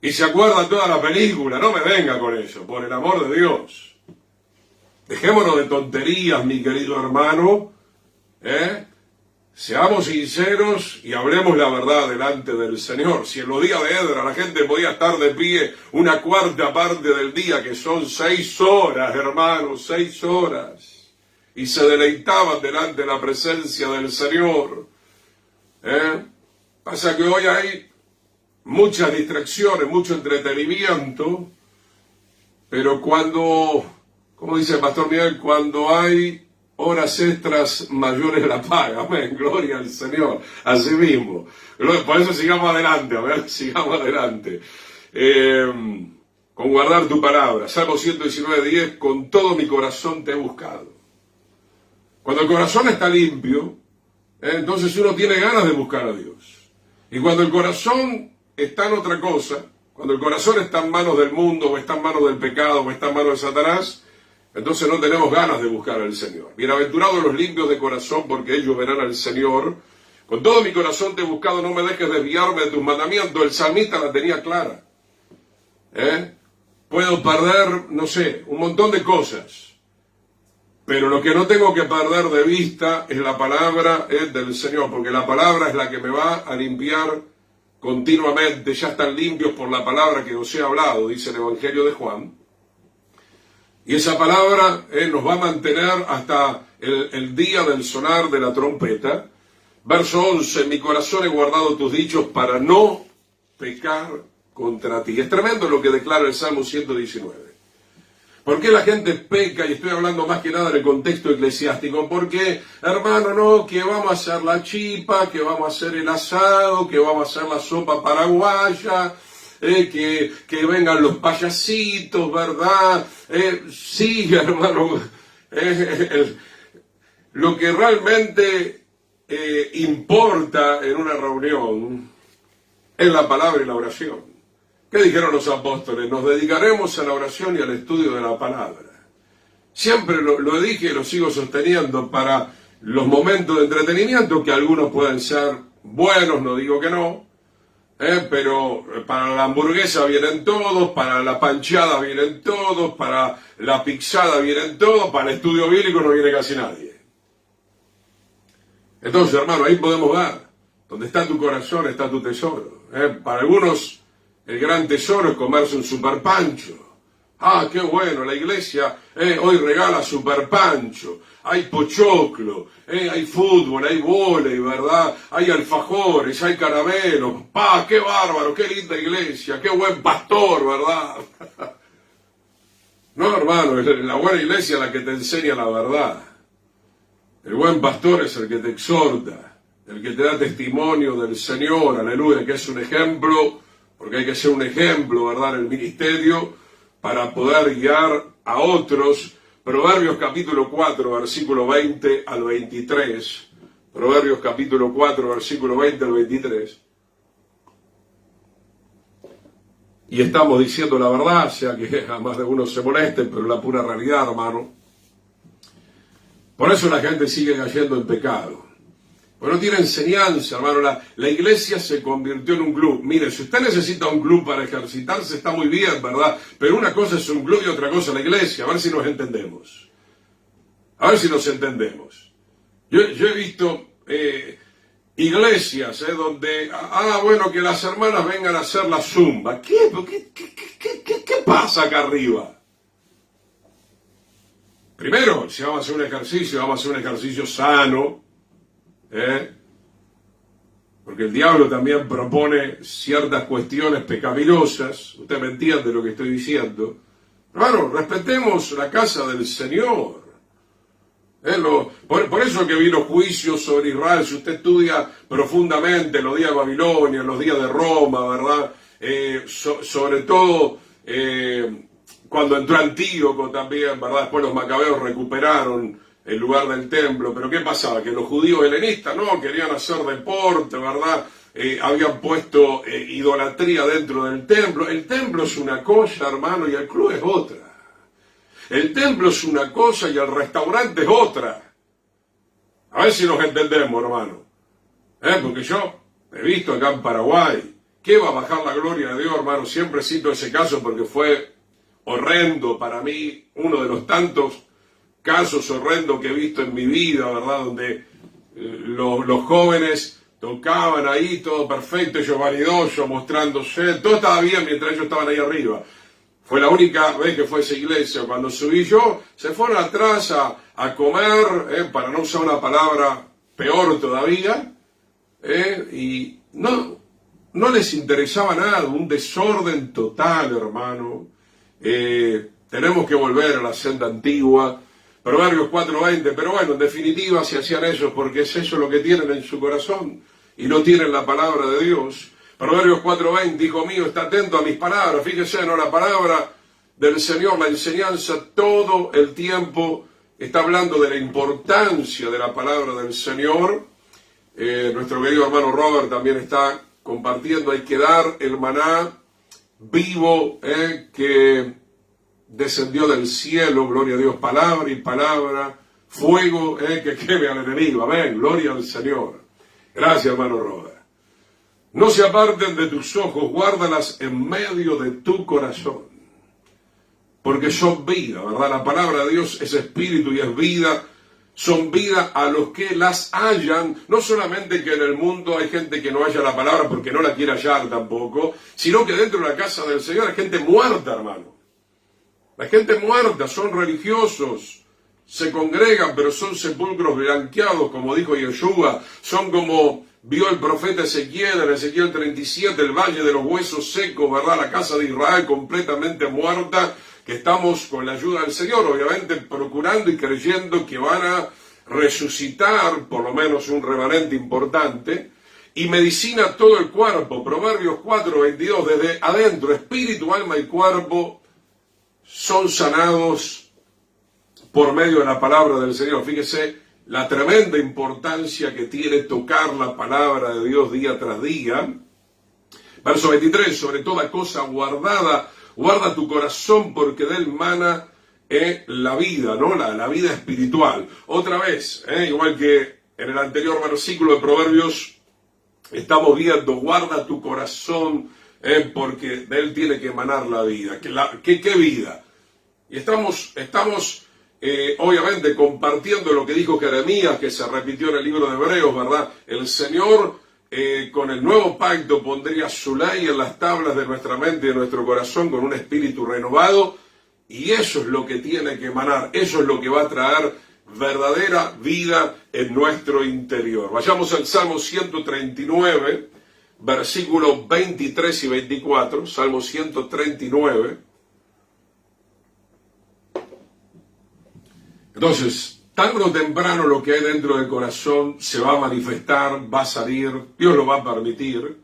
Y se acuerda toda la película, no me venga con eso, por el amor de Dios. Dejémonos de tonterías, mi querido hermano, Seamos sinceros y hablemos la verdad delante del Señor. Si en los días de Edra la gente podía estar de pie 1/4 parte del día, que son 6 horas, hermanos, 6 horas, y se deleitaban delante de la presencia del Señor, pasa que hoy hay muchas distracciones, mucho entretenimiento, pero cuando, como dice el pastor Miguel, cuando hay horas extras mayores la paga, amén, gloria al Señor, así mismo. Por eso sigamos adelante, sigamos adelante. Con guardar tu palabra, Salmo 119:10, con todo mi corazón te he buscado. Cuando el corazón está limpio, entonces uno tiene ganas de buscar a Dios. Y cuando el corazón está en otra cosa, cuando el corazón está en manos del mundo, o está en manos del pecado, o está en manos de Satanás, entonces no tenemos ganas de buscar al Señor. Bienaventurados los limpios de corazón, porque ellos verán al Señor. Con todo mi corazón te he buscado, no me dejes desviarme de tus mandamientos. El salmista la tenía clara. Puedo perder, no sé, un montón de cosas, pero lo que no tengo que perder de vista es la palabra del Señor, porque la palabra es la que me va a limpiar continuamente. Ya están limpios por la palabra que os he hablado, dice el Evangelio de Juan. Y esa palabra nos va a mantener hasta el día del sonar de la trompeta. Verso 11, en mi corazón he guardado tus dichos para no pecar contra ti. Es tremendo lo que declara el Salmo 119. ¿Por qué la gente peca? Y estoy hablando más que nada en el contexto eclesiástico. Porque, hermano, no, que vamos a hacer la chipa, que vamos a hacer el asado, que vamos a hacer la sopa paraguaya, que vengan los payasitos, ¿verdad? Sí, hermano, lo que realmente importa en una reunión es la palabra y la oración. ¿Qué dijeron los apóstoles? Nos dedicaremos a la oración y al estudio de la palabra. Siempre lo dije y lo sigo sosteniendo, para los momentos de entretenimiento, que algunos pueden ser buenos, no digo que no, pero para la hamburguesa vienen todos, para la panchada vienen todos, para la pixada vienen todos, para el estudio bíblico no viene casi nadie. Entonces, hermano, ahí podemos dar. Donde está tu corazón está tu tesoro. Para algunos el gran tesoro es comerse un super pancho. Ah, qué bueno, la iglesia hoy regala super pancho. Hay pochoclo, hay fútbol, hay vóley, ¿verdad? Hay alfajores, hay caramelos. ¡Pah, qué bárbaro, qué linda iglesia, qué buen pastor, ¿verdad? No, hermano, es la buena iglesia la que te enseña la verdad. El buen pastor es el que te exhorta, el que te da testimonio del Señor, aleluya, que es un ejemplo, porque hay que ser un ejemplo, ¿verdad?, en el ministerio, para poder guiar a otros. Proverbios capítulo 4, versículo 20 al 23. Proverbios capítulo 4, versículo 20 al 23. Y estamos diciendo la verdad, sea que a más de uno se moleste, pero la pura realidad, hermano. Por eso la gente sigue cayendo en pecado. Pues no tiene enseñanza, hermano. La iglesia se convirtió en un club. Mire, si usted necesita un club para ejercitarse, está muy bien, ¿verdad? Pero una cosa es un club y otra cosa la iglesia. A ver si nos entendemos. A ver si nos entendemos. Yo he visto iglesias donde, bueno, que las hermanas vengan a hacer la zumba. ¿Qué pasa acá arriba? Primero, si vamos a hacer un ejercicio sano. Porque el diablo también propone ciertas cuestiones pecaminosas. Usted me entiende lo que estoy diciendo. Hermano, respetemos la casa del Señor. Por eso que vino juicio sobre Israel. Si usted estudia profundamente los días de Babilonia, los días de Roma, ¿verdad? Sobre todo cuando entró Antíoco también, ¿verdad? Después los macabeos recuperaron el lugar del templo. Pero ¿qué pasaba? Que los judíos helenistas no querían hacer deporte, ¿verdad? Habían puesto idolatría dentro del templo. El templo es una cosa, hermano, y el club es otra. El templo es una cosa y el restaurante es otra. A ver si nos entendemos, hermano. Porque yo he visto acá en Paraguay que va a bajar la gloria de Dios, hermano. Siempre cito ese caso porque fue horrendo para mí, uno de los tantos casos horrendos que he visto en mi vida, ¿verdad? Donde los jóvenes tocaban ahí, todo perfecto, ellos vanidosos, mostrándose, todo estaba bien mientras ellos estaban ahí arriba. Fue la única vez que fue esa iglesia. Cuando subí yo, se fueron atrás a comer, para no usar una palabra peor todavía, y no les interesaba nada, un desorden total, hermano. Tenemos que volver a la senda antigua. Proverbios 4:20, pero bueno, en definitiva, si hacían eso, porque es eso lo que tienen en su corazón, y no tienen la palabra de Dios. Proverbios 4:20, hijo mío, está atento a mis palabras. Fíjese, ¿no? La palabra del Señor, la enseñanza, todo el tiempo está hablando de la importancia de la palabra del Señor. Nuestro querido hermano Robert también está compartiendo, hay que dar el maná vivo que descendió del cielo, gloria a Dios, palabra y palabra, fuego que queme al enemigo, amén, gloria al Señor. Gracias, hermano Robert. No se aparten de tus ojos, guárdalas en medio de tu corazón, porque son vida, ¿verdad? La palabra de Dios es espíritu y es vida, son vida a los que las hallan. No solamente que en el mundo hay gente que no halla la palabra porque no la quiere hallar tampoco, sino que dentro de la casa del Señor hay gente muerta, hermano. La gente muerta, son religiosos, se congregan, pero son sepulcros blanqueados, como dijo Yeshua, son como vio el profeta Ezequiel en Ezequiel 37, el valle de los huesos secos, ¿verdad? La casa de Israel completamente muerta, que estamos con la ayuda del Señor, obviamente procurando y creyendo que van a resucitar, por lo menos un remanente importante, y medicina todo el cuerpo. Proverbios 4:22, desde adentro, espíritu, alma y cuerpo son sanados por medio de la palabra del Señor. Fíjese la tremenda importancia que tiene tocar la palabra de Dios día tras día, Verso 23, sobre toda cosa guardada, guarda tu corazón porque de él mana la vida, ¿no? La vida espiritual. Otra vez, igual que en el anterior versículo de Proverbios, estamos viendo, guarda tu corazón, porque de él tiene que emanar la vida. ¿Qué vida? Y estamos obviamente compartiendo lo que dijo Jeremías, que se repitió en el libro de Hebreos, ¿verdad? El Señor con el nuevo pacto pondría su ley en las tablas de nuestra mente y de nuestro corazón con un espíritu renovado, y eso es lo que tiene que emanar, eso es lo que va a traer verdadera vida en nuestro interior. Vayamos al Salmo 139, versículos 23 y 24, Salmo 139. Entonces, tarde o temprano lo que hay dentro del corazón se va a manifestar, va a salir, Dios lo va a permitir.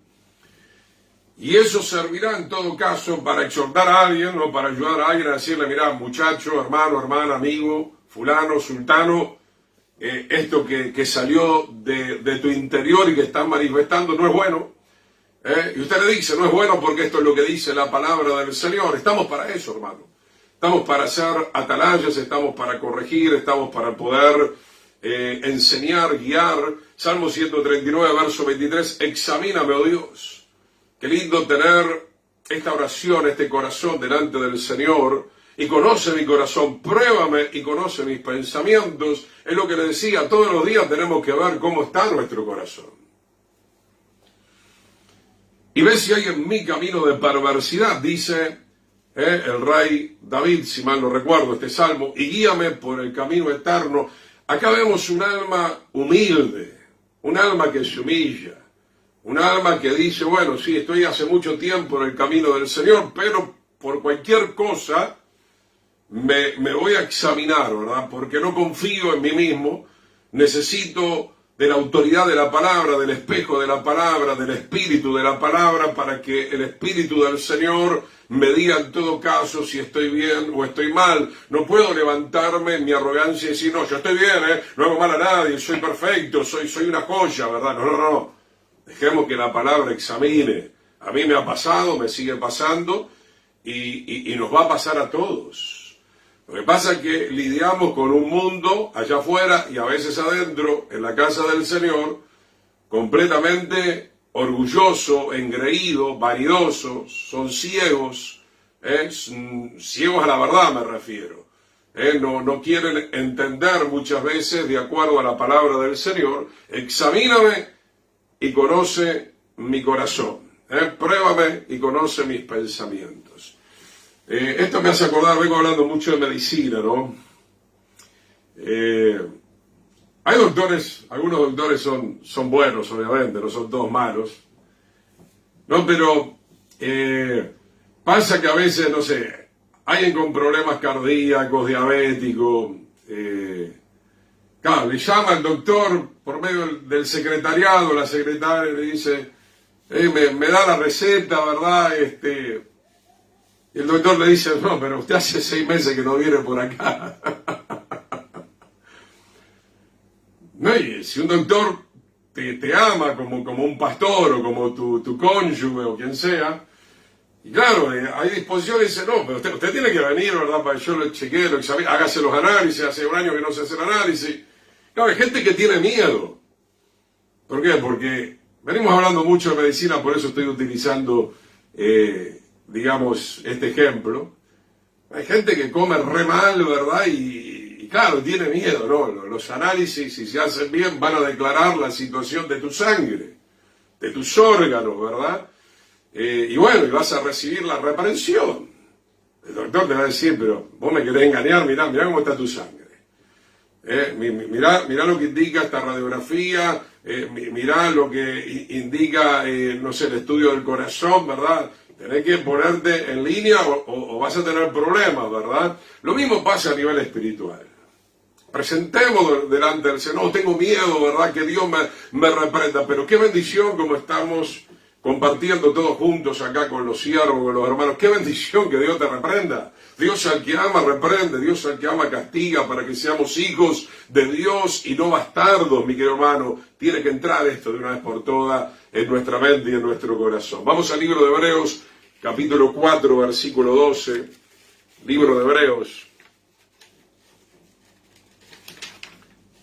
Y eso servirá en todo caso para exhortar a alguien, o para ayudar a alguien a decirle, mira, muchacho, hermano, hermana, amigo, fulano, sultano, esto que salió de tu interior y que estás manifestando no es bueno. Y usted le dice, no es bueno porque esto es lo que dice la palabra del Señor. Estamos para eso, hermano. Estamos para hacer atalayas, estamos para corregir, estamos para poder enseñar, guiar. Salmo 139, verso 23, examíname, oh Dios. Qué lindo tener esta oración, este corazón delante del Señor. Y conoce mi corazón, pruébame y conoce mis pensamientos. Es lo que le decía, todos los días tenemos que ver cómo está nuestro corazón. Y ve si hay en mi camino de perversidad, dice el rey David, si mal no recuerdo este salmo, y guíame por el camino eterno. Acá vemos un alma humilde, un alma que se humilla, un alma que dice, bueno, sí, estoy hace mucho tiempo en el camino del Señor, pero por cualquier cosa me voy a examinar, ¿verdad? Porque no confío en mí mismo, necesito de la autoridad de la palabra, del espejo de la palabra, del espíritu de la palabra, para que el espíritu del Señor me diga en todo caso si estoy bien o estoy mal. No puedo levantarme en mi arrogancia y decir, no, yo estoy bien, no hago mal a nadie, soy perfecto, soy una joya, ¿verdad? No. Dejemos que la palabra examine. A mí me ha pasado, me sigue pasando y nos va a pasar a todos. Lo que pasa es que lidiamos con un mundo allá afuera y a veces adentro, en la casa del Señor, completamente orgulloso, engreído, vanidoso, son ciegos, ciegos a la verdad me refiero. No quieren entender muchas veces de acuerdo a la palabra del Señor. Examíname y conoce mi corazón, pruébame y conoce mis pensamientos. Esto me hace acordar, vengo hablando mucho de medicina, ¿no? Hay doctores, algunos doctores son buenos, obviamente, no son todos malos, ¿no? Pero pasa que a veces, no sé, alguien con problemas cardíacos, diabéticos, claro, le llama al doctor por medio del secretariado, la secretaria le dice, me da la receta, ¿verdad? Y el doctor le dice, no, pero usted hace 6 meses que no viene por acá. No, y si un doctor te ama como un pastor o como tu cónyuge o quien sea, y claro, hay disposición y dice, no, pero usted tiene que venir, ¿verdad? Para que yo lo chequee, lo examine, hágase los análisis, hace un año que no se hace el análisis. Claro, hay gente que tiene miedo. ¿Por qué? Porque venimos hablando mucho de medicina, por eso estoy utilizando, digamos, este ejemplo. Hay gente que come re mal, ¿verdad? Y claro, tiene miedo, ¿no? Los análisis, si se hacen bien, van a declarar la situación de tu sangre, de tus órganos, ¿verdad? Y bueno, y vas a recibir la reprensión. El doctor te va a decir, pero vos me querés engañar, mirá cómo está tu sangre. Mirá lo que indica esta radiografía, mirá lo que indica, no sé, el estudio del corazón, ¿verdad? Tenés que ponerte en línea o vas a tener problemas, ¿verdad? Lo mismo pasa a nivel espiritual. Presentemos delante del Señor, no, tengo miedo, ¿verdad? Que Dios me reprenda, pero qué bendición como estamos compartiendo todos juntos acá con los siervos, con los hermanos. ¡Qué bendición que Dios te reprenda! Dios al que ama reprende, Dios al que ama castiga para que seamos hijos de Dios y no bastardos, mi querido hermano. Tiene que entrar esto de una vez por todas en nuestra mente y en nuestro corazón. Vamos al libro de Hebreos, capítulo 4, versículo 12. Libro de Hebreos.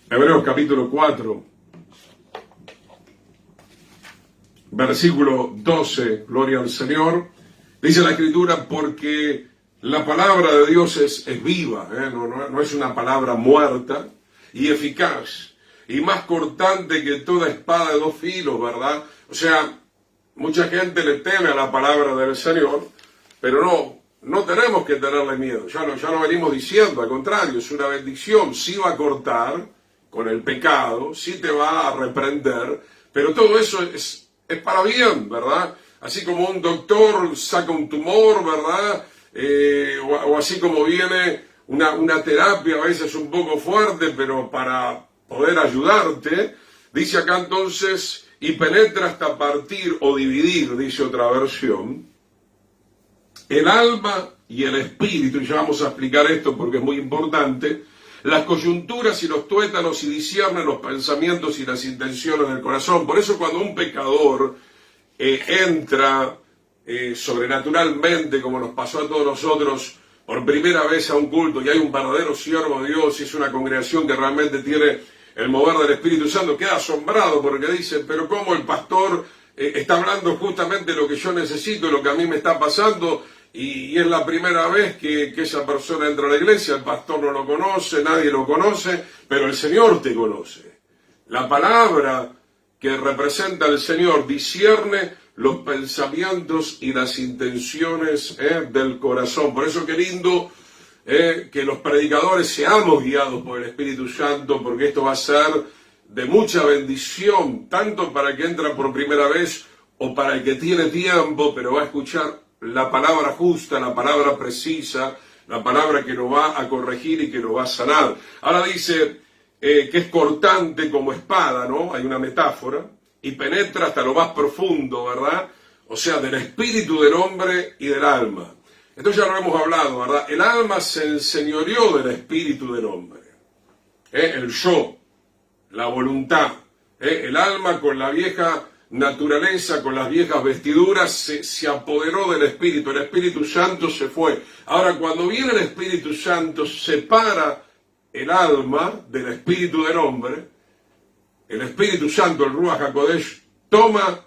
Hebreos capítulo 4, versículo 12, gloria al Señor. Dice la Escritura, porque la palabra de Dios es viva, no es una palabra muerta, y eficaz, y más cortante que toda espada de dos filos, ¿verdad? O sea, mucha gente le teme a la palabra del Señor, pero no tenemos que tenerle miedo. Ya no venimos diciendo, al contrario, es una bendición. Sí va a cortar con el pecado, sí te va a reprender, pero todo eso es para bien, ¿verdad? Así como un doctor saca un tumor, ¿verdad? O así como viene una terapia a veces un poco fuerte, pero para poder ayudarte, dice acá entonces, y penetra hasta partir o dividir, dice otra versión, el alma y el espíritu, y ya vamos a explicar esto porque es muy importante, las coyunturas y los tuétanos y discierne los pensamientos y las intenciones del corazón. Por eso cuando un pecador entra sobrenaturalmente, como nos pasó a todos nosotros, por primera vez a un culto y hay un verdadero siervo de Dios y es una congregación que realmente tiene el mover del Espíritu Santo, queda asombrado porque dice, pero ¿cómo el pastor está hablando justamente lo que yo necesito, lo que a mí me está pasando? Y es la primera vez que esa persona entra a la iglesia, el pastor no lo conoce, nadie lo conoce, pero el Señor te conoce. La palabra que representa al Señor discierne los pensamientos y las intenciones del corazón. Por eso qué lindo que los predicadores seamos guiados por el Espíritu Santo, porque esto va a ser de mucha bendición, tanto para el que entra por primera vez o para el que tiene tiempo, pero va a escuchar la palabra justa, la palabra precisa, la palabra que nos va a corregir y que nos va a sanar. Ahora dice que es cortante como espada, ¿no? Hay una metáfora, y penetra hasta lo más profundo, ¿verdad? O sea, del espíritu del hombre y del alma. Entonces ya lo hemos hablado, ¿verdad? El alma se enseñoreó del espíritu del hombre. El yo, la voluntad. El alma con la vieja naturaleza, con las viejas vestiduras, se apoderó del Espíritu. El Espíritu Santo se fue. Ahora, cuando viene el Espíritu Santo, separa el alma del espíritu del hombre. El Espíritu Santo, el Ruach HaKodesh, toma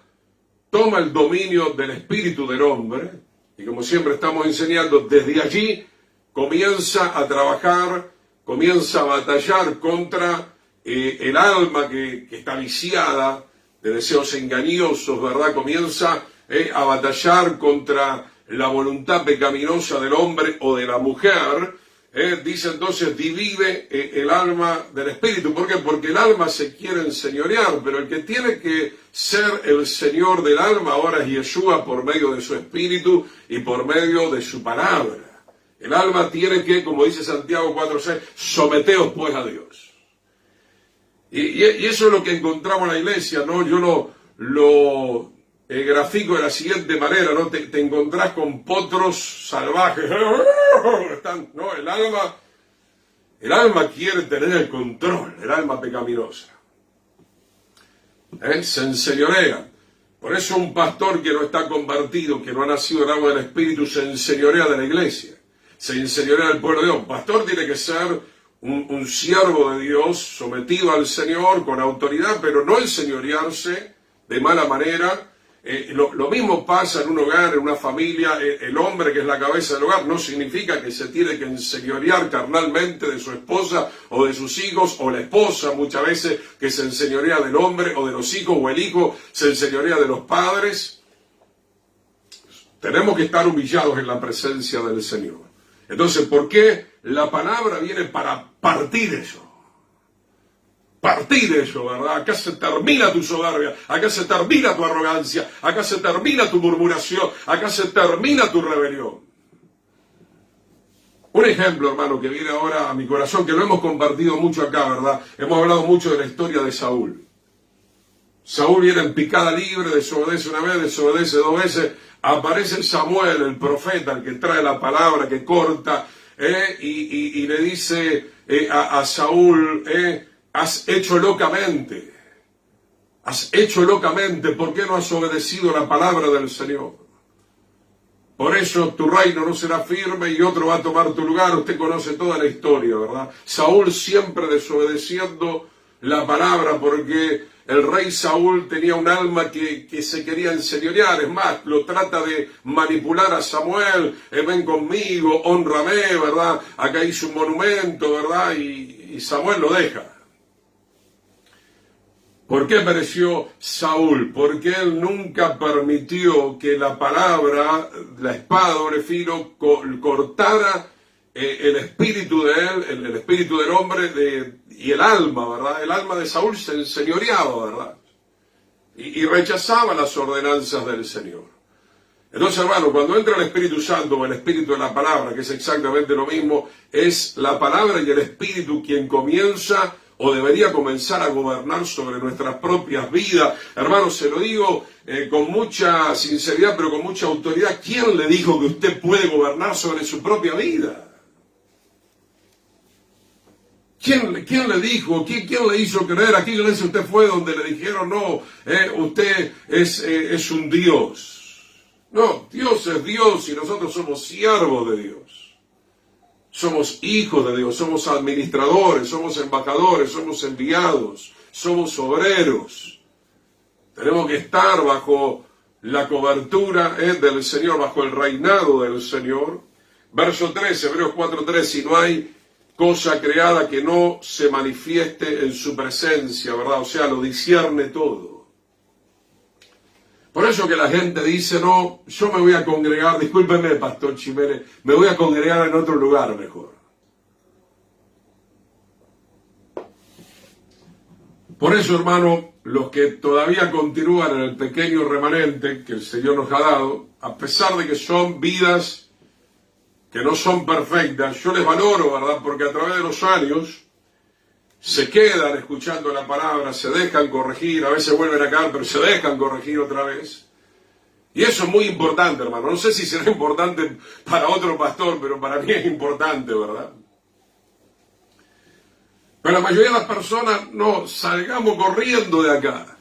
el dominio del espíritu del hombre. Y como siempre estamos enseñando, desde allí comienza a trabajar, comienza a batallar contra el alma que está viciada de deseos engañosos, ¿verdad? Comienza a batallar contra la voluntad pecaminosa del hombre o de la mujer. Dice entonces, divide el alma del espíritu. ¿Por qué? Porque el alma se quiere enseñorear, pero el que tiene que ser el Señor del alma ahora es Yeshua por medio de su espíritu y por medio de su palabra. El alma tiene que, como dice Santiago 4:6, someteos pues a Dios. Y eso es lo que encontramos en la iglesia, ¿no? Yo lo grafico de la siguiente manera, ¿no? Te encontrás con potros salvajes. No, el alma quiere tener el control, el alma pecaminosa. Se enseñorea. Por eso un pastor que no está convertido, que no ha nacido del agua del Espíritu, se enseñorea de la iglesia. Se enseñorea del pueblo de Dios. Un pastor tiene que ser un siervo de Dios, sometido al Señor, con autoridad, pero no enseñorearse de mala manera. Lo mismo pasa en un hogar, en una familia. El hombre que es la cabeza del hogar no significa que se tiene que enseñorear carnalmente de su esposa o de sus hijos, o la esposa muchas veces que se enseñorea del hombre o de los hijos, o el hijo se enseñorea de los padres. Tenemos que estar humillados en la presencia del Señor. Entonces, ¿por qué la palabra viene para partir eso? Partir eso, ¿verdad? Acá se termina tu soberbia, acá se termina tu arrogancia, acá se termina tu murmuración, acá se termina tu rebelión. Un ejemplo, hermano, que viene ahora a mi corazón, que lo hemos compartido mucho acá, ¿verdad? Hemos hablado mucho de la historia de Saúl. Saúl viene en picada libre, desobedece una vez, desobedece dos veces. Aparece Samuel, el profeta, el que trae la palabra, que corta, y le dice a Saúl, has hecho locamente, ¿por qué no has obedecido la palabra del Señor? Por eso tu reino no será firme y otro va a tomar tu lugar. Usted conoce toda la historia, ¿verdad? Saúl siempre desobedeciendo la palabra, porque el rey Saúl tenía un alma que se quería enseñorear. Es más, lo trata de manipular a Samuel. Ven conmigo, hónrame, ¿verdad? Acá hice un monumento, ¿verdad? Y Samuel lo deja. ¿Por qué pereció Saúl? Porque él nunca permitió que la palabra, la espada de doble filo, cortara el espíritu de él, el espíritu del hombre y el alma, ¿verdad? El alma de Saúl se enseñoreaba, ¿verdad? Y rechazaba las ordenanzas del Señor. Entonces, hermano, cuando entra el Espíritu Santo o el Espíritu de la palabra, que es exactamente lo mismo, es la palabra y el Espíritu quien comienza o debería comenzar a gobernar sobre nuestras propias vidas. Hermano, se lo digo con mucha sinceridad, pero con mucha autoridad. ¿Quién le dijo que usted puede gobernar sobre su propia vida? ¿Quién le dijo? ¿Quién le hizo creer? ¿A qué iglesia usted fue donde le dijeron, no, usted es un Dios? No, Dios es Dios y nosotros somos siervos de Dios. Somos hijos de Dios, somos administradores, somos embajadores, somos enviados, somos obreros. Tenemos que estar bajo la cobertura del Señor, bajo el reinado del Señor. Verso 3, Hebreos 4:3, si no hay cosa creada que no se manifieste en su presencia, ¿verdad? O sea, lo discierne todo. Por eso que la gente dice, no, yo me voy a congregar, discúlpeme, Pastor Jiménez, me voy a congregar en otro lugar mejor. Por eso, hermano, los que todavía continúan en el pequeño remanente que el Señor nos ha dado, a pesar de que son vidas que no son perfectas, yo les valoro, ¿verdad? Porque a través de los años se quedan escuchando la palabra, se dejan corregir, a veces vuelven a caer, pero se dejan corregir otra vez. Y eso es muy importante, hermano. No sé si será importante para otro pastor, pero para mí es importante, ¿verdad? Pero la mayoría de las personas no salgamos corriendo de acá.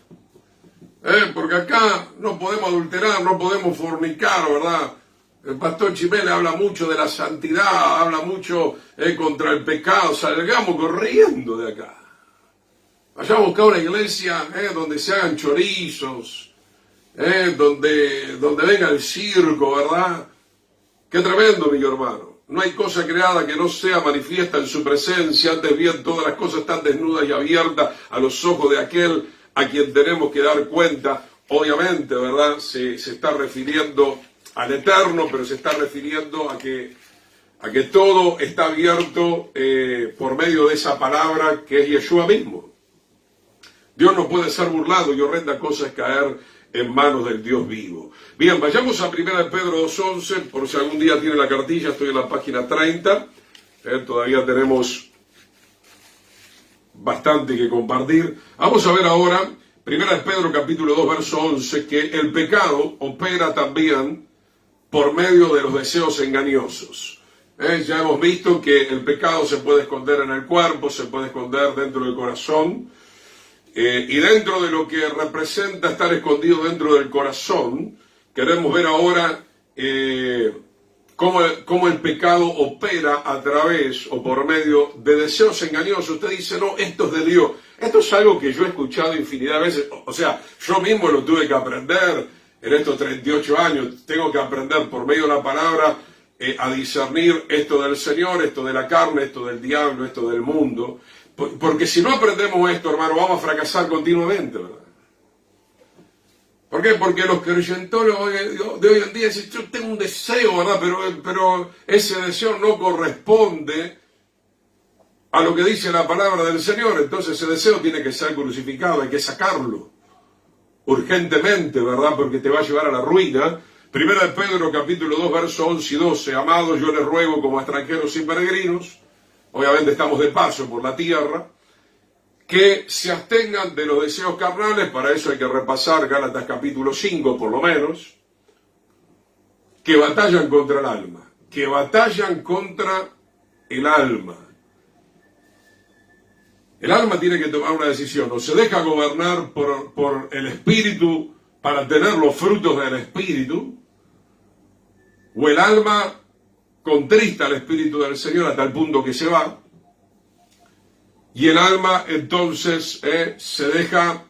Porque acá no podemos adulterar, no podemos fornicar, ¿verdad? El pastor Jiménez habla mucho de la santidad, habla mucho contra el pecado. Salgamos corriendo de acá. Vayamos a buscar una iglesia donde se hagan chorizos, donde venga el circo, ¿verdad? Qué tremendo, mi hermano. No hay cosa creada que no sea manifiesta en su presencia. Antes bien, todas las cosas están desnudas y abiertas a los ojos de aquel a quien tenemos que dar cuenta. Obviamente, ¿verdad? Se está refiriendo al Eterno, pero se está refiriendo a que todo está abierto por medio de esa palabra que es Yeshua mismo. Dios no puede ser burlado y horrenda cosa es caer en manos del Dios vivo. Bien, vayamos a 1 Pedro 2:11, por si algún día tiene la cartilla, estoy en la página 30, todavía tenemos bastante que compartir. Vamos a ver ahora, 1 Pedro capítulo 2, verso 11, que el pecado opera también por medio de los deseos engañosos. Ya hemos visto que el pecado se puede esconder en el cuerpo, se puede esconder dentro del corazón, y dentro de lo que representa estar escondido dentro del corazón, queremos ver ahora cómo el pecado opera a través o por medio de deseos engañosos. Usted dice, no, esto es de Dios. Esto es algo que yo he escuchado infinidad de veces. O sea, yo mismo lo tuve que aprender en estos 38 años. Tengo que aprender por medio de la palabra a discernir esto del Señor, esto de la carne, esto del diablo, esto del mundo. Porque si no aprendemos esto, hermano, vamos a fracasar continuamente, ¿verdad? ¿Por qué? Porque los creyentores de hoy en día dicen, yo tengo un deseo, ¿verdad? Pero ese deseo no corresponde a lo que dice la palabra del Señor. Entonces ese deseo tiene que ser crucificado, hay que sacarlo urgentemente, ¿verdad? Porque te va a llevar a la ruina. 1 Pedro capítulo 2, verso 11 y 12. Amados, yo les ruego como extranjeros y peregrinos, obviamente estamos de paso por la tierra, que se abstengan de los deseos carnales. Para eso hay que repasar Gálatas capítulo 5 por lo menos, que batallan contra el alma, que batallan contra el alma. El alma tiene que tomar una decisión: o se deja gobernar por el espíritu para tener los frutos del espíritu, o el alma contrista al espíritu del Señor hasta el punto que se va, y el alma entonces se deja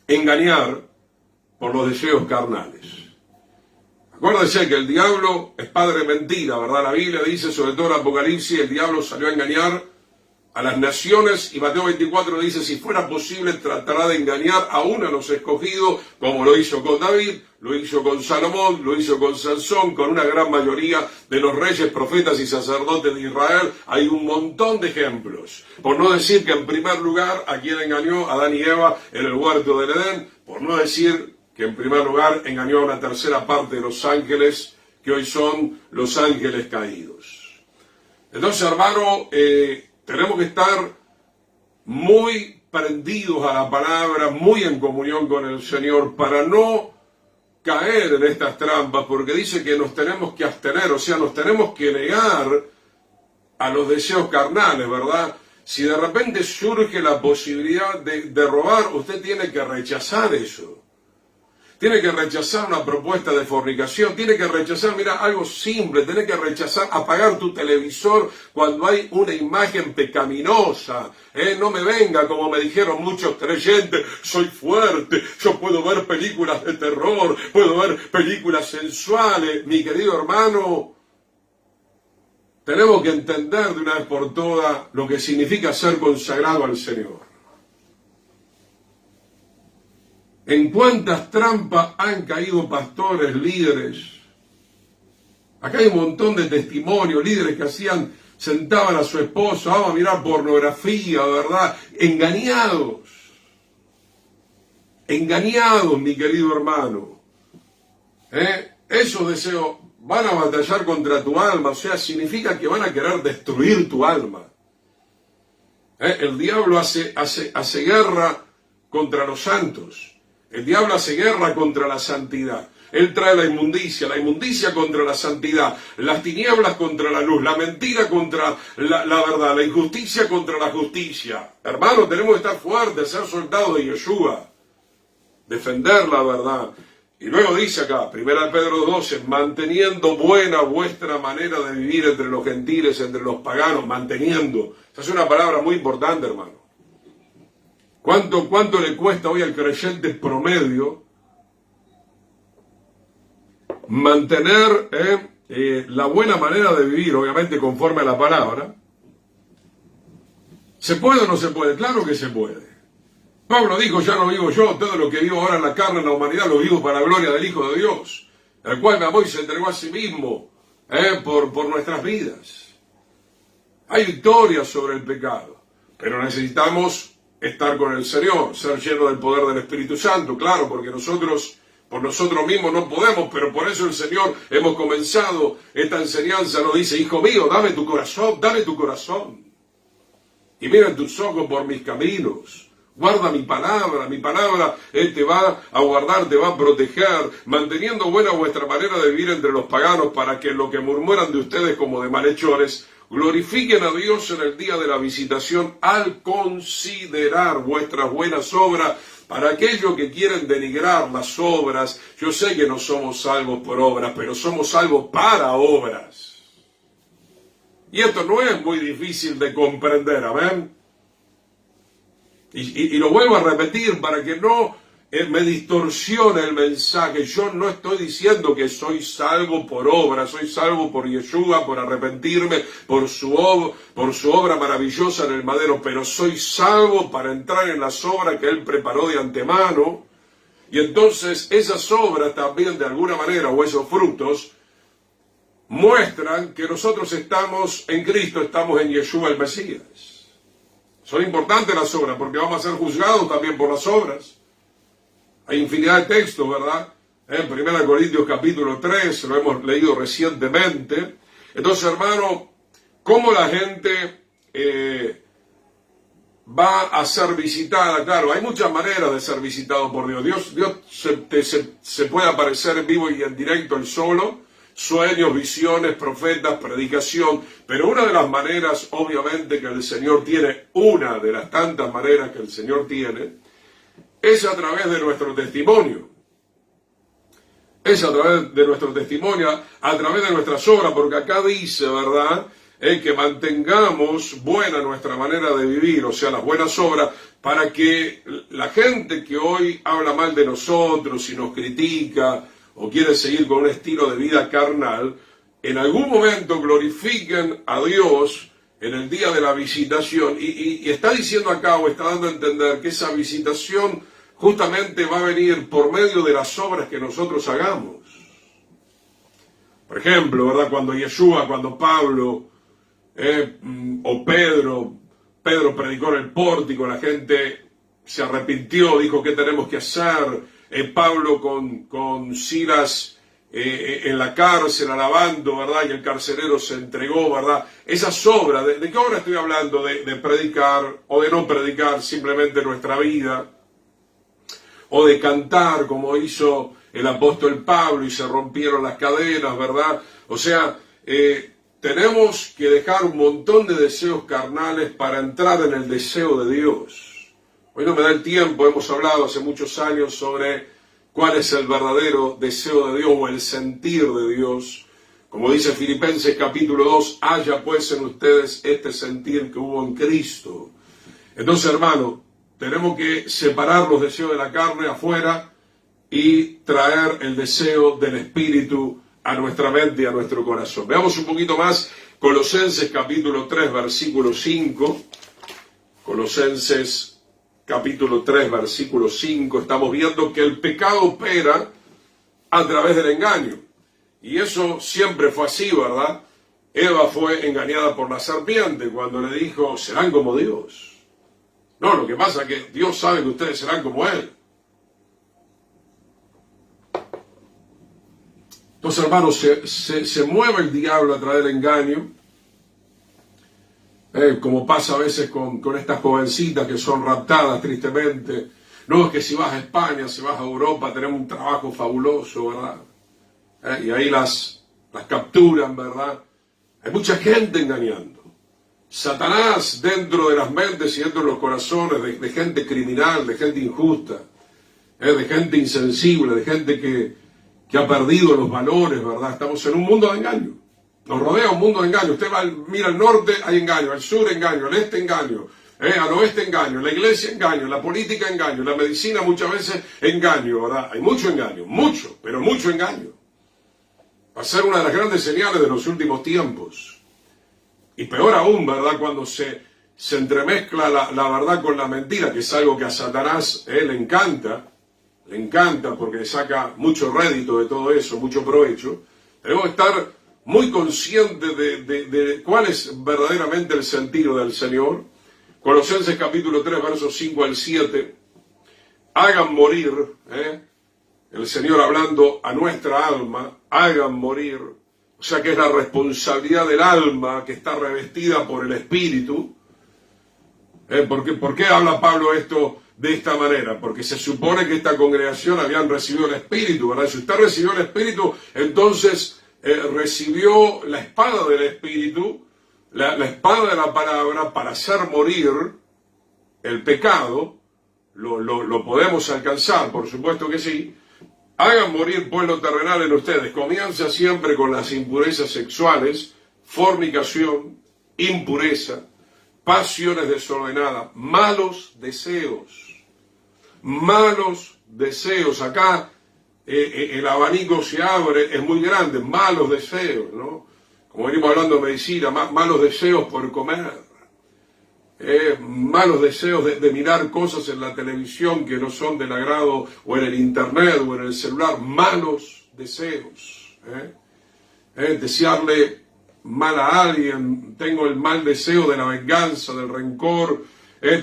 engañar por los deseos carnales. Acuérdense que el diablo es padre de mentira, ¿verdad? La Biblia dice, sobre todo en Apocalipsis, el diablo salió a engañar a las naciones, y Mateo 24 dice, si fuera posible tratará de engañar aún a los escogidos, como lo hizo con David, lo hizo con Salomón, lo hizo con Sansón, con una gran mayoría de los reyes, profetas y sacerdotes de Israel. Hay un montón de ejemplos. Por no decir que en primer lugar a quien engañó, a Adán y Eva en el huerto del Edén, por no decir que en primer lugar engañó a una tercera parte de los ángeles, que hoy son los ángeles caídos. Entonces, hermano, tenemos que estar muy prendidos a la palabra, muy en comunión con el Señor, para no caer en estas trampas, porque dice que nos tenemos que abstener, o sea, nos tenemos que negar a los deseos carnales, ¿verdad? Si de repente surge la posibilidad de robar, usted tiene que rechazar eso. Tiene que rechazar una propuesta de fornicación, tiene que rechazar, mira, algo simple, tiene que rechazar apagar tu televisor cuando hay una imagen pecaminosa. No me venga, como me dijeron muchos creyentes, soy fuerte, yo puedo ver películas de terror, puedo ver películas sensuales. Mi querido hermano, tenemos que entender de una vez por todas lo que significa ser consagrado al Señor. ¿En cuántas trampas han caído pastores, líderes? Acá hay un montón de testimonios, líderes que sentaban a su esposa, vamos a mirar pornografía, ¿verdad? Engañados, mi querido hermano. Esos deseos van a batallar contra tu alma, o sea, significa que van a querer destruir tu alma. El diablo hace guerra contra los santos. El diablo hace guerra contra la santidad. Él trae la inmundicia contra la santidad, las tinieblas contra la luz, la mentira contra la verdad, la injusticia contra la justicia. Hermanos, tenemos que estar fuertes, ser soldados de Yeshua, defender la verdad. Y luego dice acá, 1 Pedro 12, manteniendo buena vuestra manera de vivir entre los gentiles, entre los paganos, manteniendo. Esa es una palabra muy importante, hermano. ¿Cuánto le cuesta hoy al creyente promedio mantener la buena manera de vivir, obviamente conforme a la palabra? ¿Se puede o no se puede? Claro que se puede. Pablo dijo, ya no vivo yo, todo lo que vivo ahora en la carne, en la humanidad, lo vivo para la gloria del Hijo de Dios, el cual me amó y se entregó a sí mismo por nuestras vidas. Hay victoria sobre el pecado, pero necesitamos estar con el Señor, ser lleno del poder del Espíritu Santo, claro, porque nosotros por nosotros mismos no podemos, pero por eso el Señor hemos comenzado esta enseñanza, nos dice, hijo mío, dame tu corazón, y mira tus ojos por mis caminos, guarda mi palabra te va a guardar, te va a proteger, manteniendo buena vuestra manera de vivir entre los paganos, para que lo que murmuran de ustedes como de malhechores, glorifiquen a Dios en el día de la visitación al considerar vuestras buenas obras. Para aquellos que quieren denigrar las obras, yo sé que no somos salvos por obras, pero somos salvos para obras. Y esto no es muy difícil de comprender, amén. Y lo vuelvo a repetir para que no me distorsione el mensaje. Yo no estoy diciendo que soy salvo por obra, soy salvo por Yeshua, por arrepentirme, por su obra maravillosa en el madero, pero soy salvo para entrar en las obras que Él preparó de antemano. Y entonces esas obras también de alguna manera, o esos frutos, muestran que nosotros estamos en Cristo, estamos en Yeshua el Mesías. Son importantes las obras porque vamos a ser juzgados también por las obras. Hay infinidad de textos, ¿verdad? En 1 Corintios capítulo 3, lo hemos leído recientemente. Entonces, hermano, ¿cómo la gente va a ser visitada. Claro, hay muchas maneras de ser visitado por Dios. Dios se puede aparecer en vivo y en directo él solo, sueños, visiones, profetas, predicación, pero una de las maneras, obviamente, que el Señor tiene, una de las tantas maneras que el Señor tiene, es a través de nuestro testimonio. Es a través de nuestro testimonio, a través de nuestras obras, porque acá dice, ¿verdad?, que mantengamos buena nuestra manera de vivir, o sea, las buenas obras, para que la gente que hoy habla mal de nosotros y nos critica o quiere seguir con un estilo de vida carnal, en algún momento glorifiquen a Dios en el día de la visitación. Y está diciendo acá, o está dando a entender, que esa visitación justamente va a venir por medio de las obras que nosotros hagamos. Por ejemplo, ¿verdad?, cuando Pablo o Pedro predicó en el pórtico, la gente se arrepintió, dijo qué tenemos que hacer. Pablo con Silas en la cárcel alabando, ¿verdad?, y el carcelero se entregó, ¿verdad? Esas obras, ¿de qué obra estoy hablando? De predicar o de no predicar, simplemente nuestra vida, o de cantar como hizo el apóstol Pablo y se rompieron las cadenas, ¿verdad? O sea, tenemos que dejar un montón de deseos carnales para entrar en el deseo de Dios. Hoy no me da el tiempo, hemos hablado hace muchos años sobre cuál es el verdadero deseo de Dios o el sentir de Dios. Como dice Filipenses capítulo 2, haya pues en ustedes este sentir que hubo en Cristo. Entonces, hermano, tenemos que separar los deseos de la carne afuera y traer el deseo del Espíritu a nuestra mente y a nuestro corazón. Veamos un poquito más Colosenses capítulo 3, versículo 5. Colosenses capítulo 3, versículo 5. Estamos viendo que el pecado opera a través del engaño. Y eso siempre fue así, ¿verdad? Eva fue engañada por la serpiente cuando le dijo, serán como Dios. No, lo que pasa es que Dios sabe que ustedes serán como Él. Entonces, hermanos, se mueve el diablo a través del engaño, como pasa a veces con estas jovencitas que son raptadas tristemente. No, es que si vas a España, si vas a Europa, tenemos un trabajo fabuloso, ¿verdad? Y ahí las capturan, ¿verdad? Hay mucha gente engañando. Satanás dentro de las mentes y dentro de los corazones de gente criminal, de gente injusta, de gente insensible, de gente que ha perdido los valores, ¿verdad? Estamos en un mundo de engaño. Nos rodea un mundo de engaño. Usted mira al norte, hay engaño, al sur engaño, al este engaño, al oeste engaño, la iglesia engaño, la política engaño, la medicina muchas veces engaño, ¿verdad? Hay mucho engaño, mucho, pero mucho engaño. Va a ser una de las grandes señales de los últimos tiempos. Y peor aún, ¿verdad?, cuando se entremezcla la verdad con la mentira, que es algo que a Satanás le encanta porque saca mucho rédito de todo eso, mucho provecho. Debemos estar muy conscientes de cuál es verdaderamente el sentido del Señor. Colosenses capítulo 3, versos 5 al 7. Hagan morir, el Señor hablando a nuestra alma, hagan morir. O sea que es la responsabilidad del alma que está revestida por el Espíritu. ¿Por qué habla Pablo esto de esta manera? Porque se supone que esta congregación habían recibido el Espíritu, ¿verdad? Si usted recibió el Espíritu, entonces recibió la espada del Espíritu, la espada de la palabra para hacer morir el pecado. Lo podemos alcanzar, por supuesto que sí. Hagan morir pues lo terrenal en ustedes. Comienza siempre con las impurezas sexuales, fornicación, impureza, pasiones desordenadas, malos deseos. Malos deseos. Acá el abanico se abre, es muy grande. Malos deseos, ¿no? Como venimos hablando de medicina, malos deseos por comer. Malos deseos de mirar cosas en la televisión que no son del agrado, o en el internet, o en el celular. Malos deseos. Desearle mal a alguien, tengo el mal deseo de la venganza, del rencor,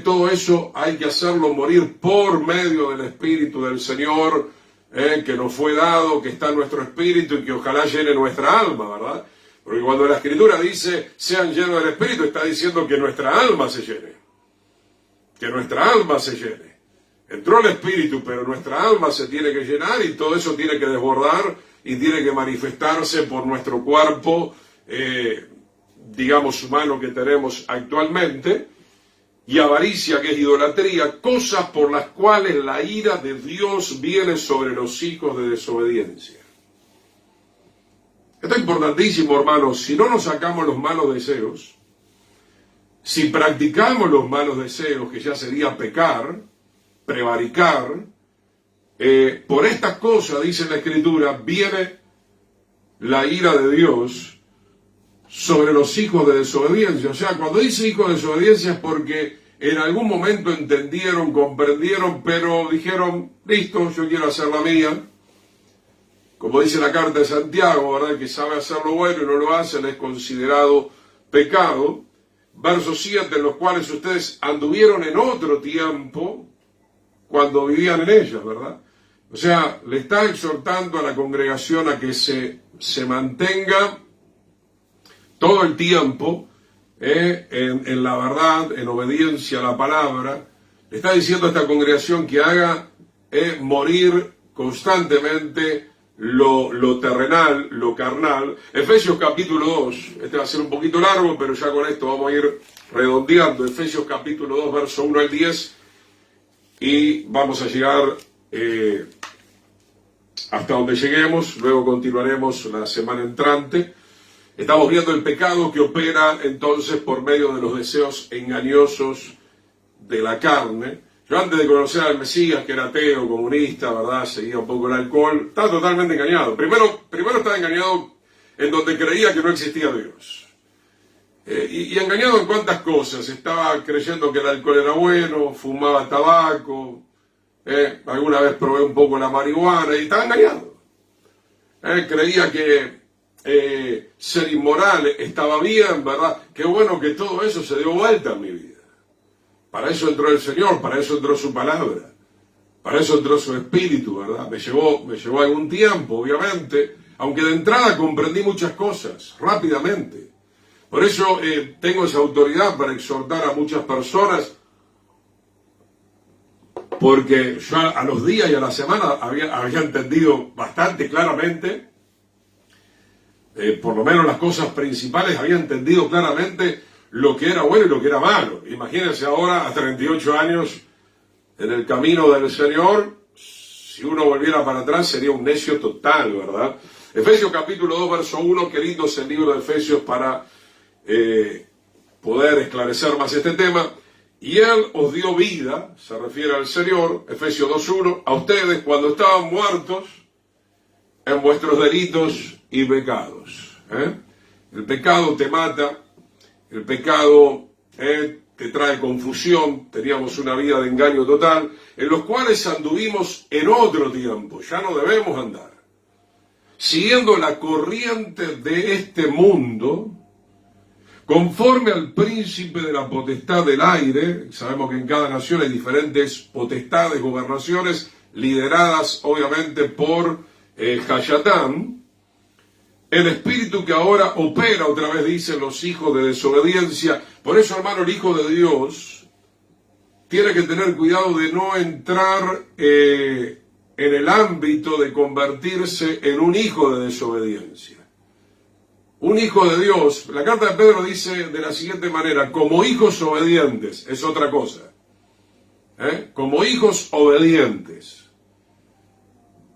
todo eso hay que hacerlo morir por medio del Espíritu del Señor, que nos fue dado, que está en nuestro espíritu y que ojalá llene nuestra alma, ¿verdad? Porque cuando la Escritura dice sean llenos del Espíritu, está diciendo que nuestra alma se llene. que nuestra alma se llene. Entró el Espíritu, pero nuestra alma se tiene que llenar y todo eso tiene que desbordar y tiene que manifestarse por nuestro cuerpo, digamos, humano que tenemos actualmente. Y avaricia, que es idolatría, cosas por las cuales la ira de Dios viene sobre los hijos de desobediencia. Esto es importantísimo, hermanos. Si no nos sacamos los malos deseos, si practicamos los malos deseos, que ya sería pecar, prevaricar, por estas cosas, dice la Escritura, viene la ira de Dios sobre los hijos de desobediencia. O sea, cuando dice hijos de desobediencia es porque en algún momento entendieron, comprendieron, pero dijeron, listo, yo quiero hacer la mía. Como dice la carta de Santiago, ¿verdad? Que sabe hacer lo bueno y no lo hacen, es considerado pecado. Verso 7, en los cuales ustedes anduvieron en otro tiempo, cuando vivían en ellas, ¿verdad? O sea, le está exhortando a la congregación a que se mantenga todo el tiempo en la verdad, en obediencia a la palabra. Le está diciendo a esta congregación que haga morir constantemente lo terrenal, lo carnal. Efesios capítulo 2, este va a ser un poquito largo, pero ya con esto vamos a ir redondeando. Efesios capítulo 2, verso 1 al 10, y vamos a llegar hasta donde lleguemos, luego continuaremos la semana entrante. Estamos viendo el pecado que opera entonces por medio de los deseos engañosos de la carne. Yo antes de conocer al Mesías, que era ateo, comunista, ¿verdad? Seguía un poco el alcohol, estaba totalmente engañado. Primero estaba engañado en donde creía que no existía Dios. Y engañado en cuántas cosas. Estaba creyendo que el alcohol era bueno, fumaba tabaco, alguna vez probé un poco la marihuana y estaba engañado. Creía que ser inmoral estaba bien, ¿verdad? Qué bueno que todo eso se dio vuelta en mi vida. Para eso entró el Señor, para eso entró su palabra, para eso entró su espíritu, ¿verdad? Me llevó algún tiempo, obviamente, aunque de entrada comprendí muchas cosas rápidamente. Por eso tengo esa autoridad para exhortar a muchas personas, porque yo a los días y a la semana había entendido bastante claramente, por lo menos las cosas principales, había entendido claramente lo que era bueno y lo que era malo. Imagínense ahora, a 38 años, en el camino del Señor, si uno volviera para atrás sería un necio total, ¿verdad? Efesios capítulo 2, verso 1, qué lindo es el libro de Efesios para poder esclarecer más este tema. Y Él os dio vida, se refiere al Señor, Efesios 2.1, a ustedes cuando estaban muertos en vuestros delitos y pecados. El pecado te mata, el pecado te trae confusión, teníamos una vida de engaño total, en los cuales anduvimos en otro tiempo, ya no debemos andar, siguiendo la corriente de este mundo, conforme al príncipe de la potestad del aire. Sabemos que en cada nación hay diferentes potestades, gobernaciones, lideradas obviamente por Hayatán, el espíritu que ahora opera, otra vez dicen los hijos de desobediencia. Por eso, hermano, el Hijo de Dios tiene que tener cuidado de no entrar en el ámbito de convertirse en un hijo de desobediencia. Un hijo de Dios, la carta de Pedro dice de la siguiente manera: como hijos obedientes, es otra cosa. Como hijos obedientes.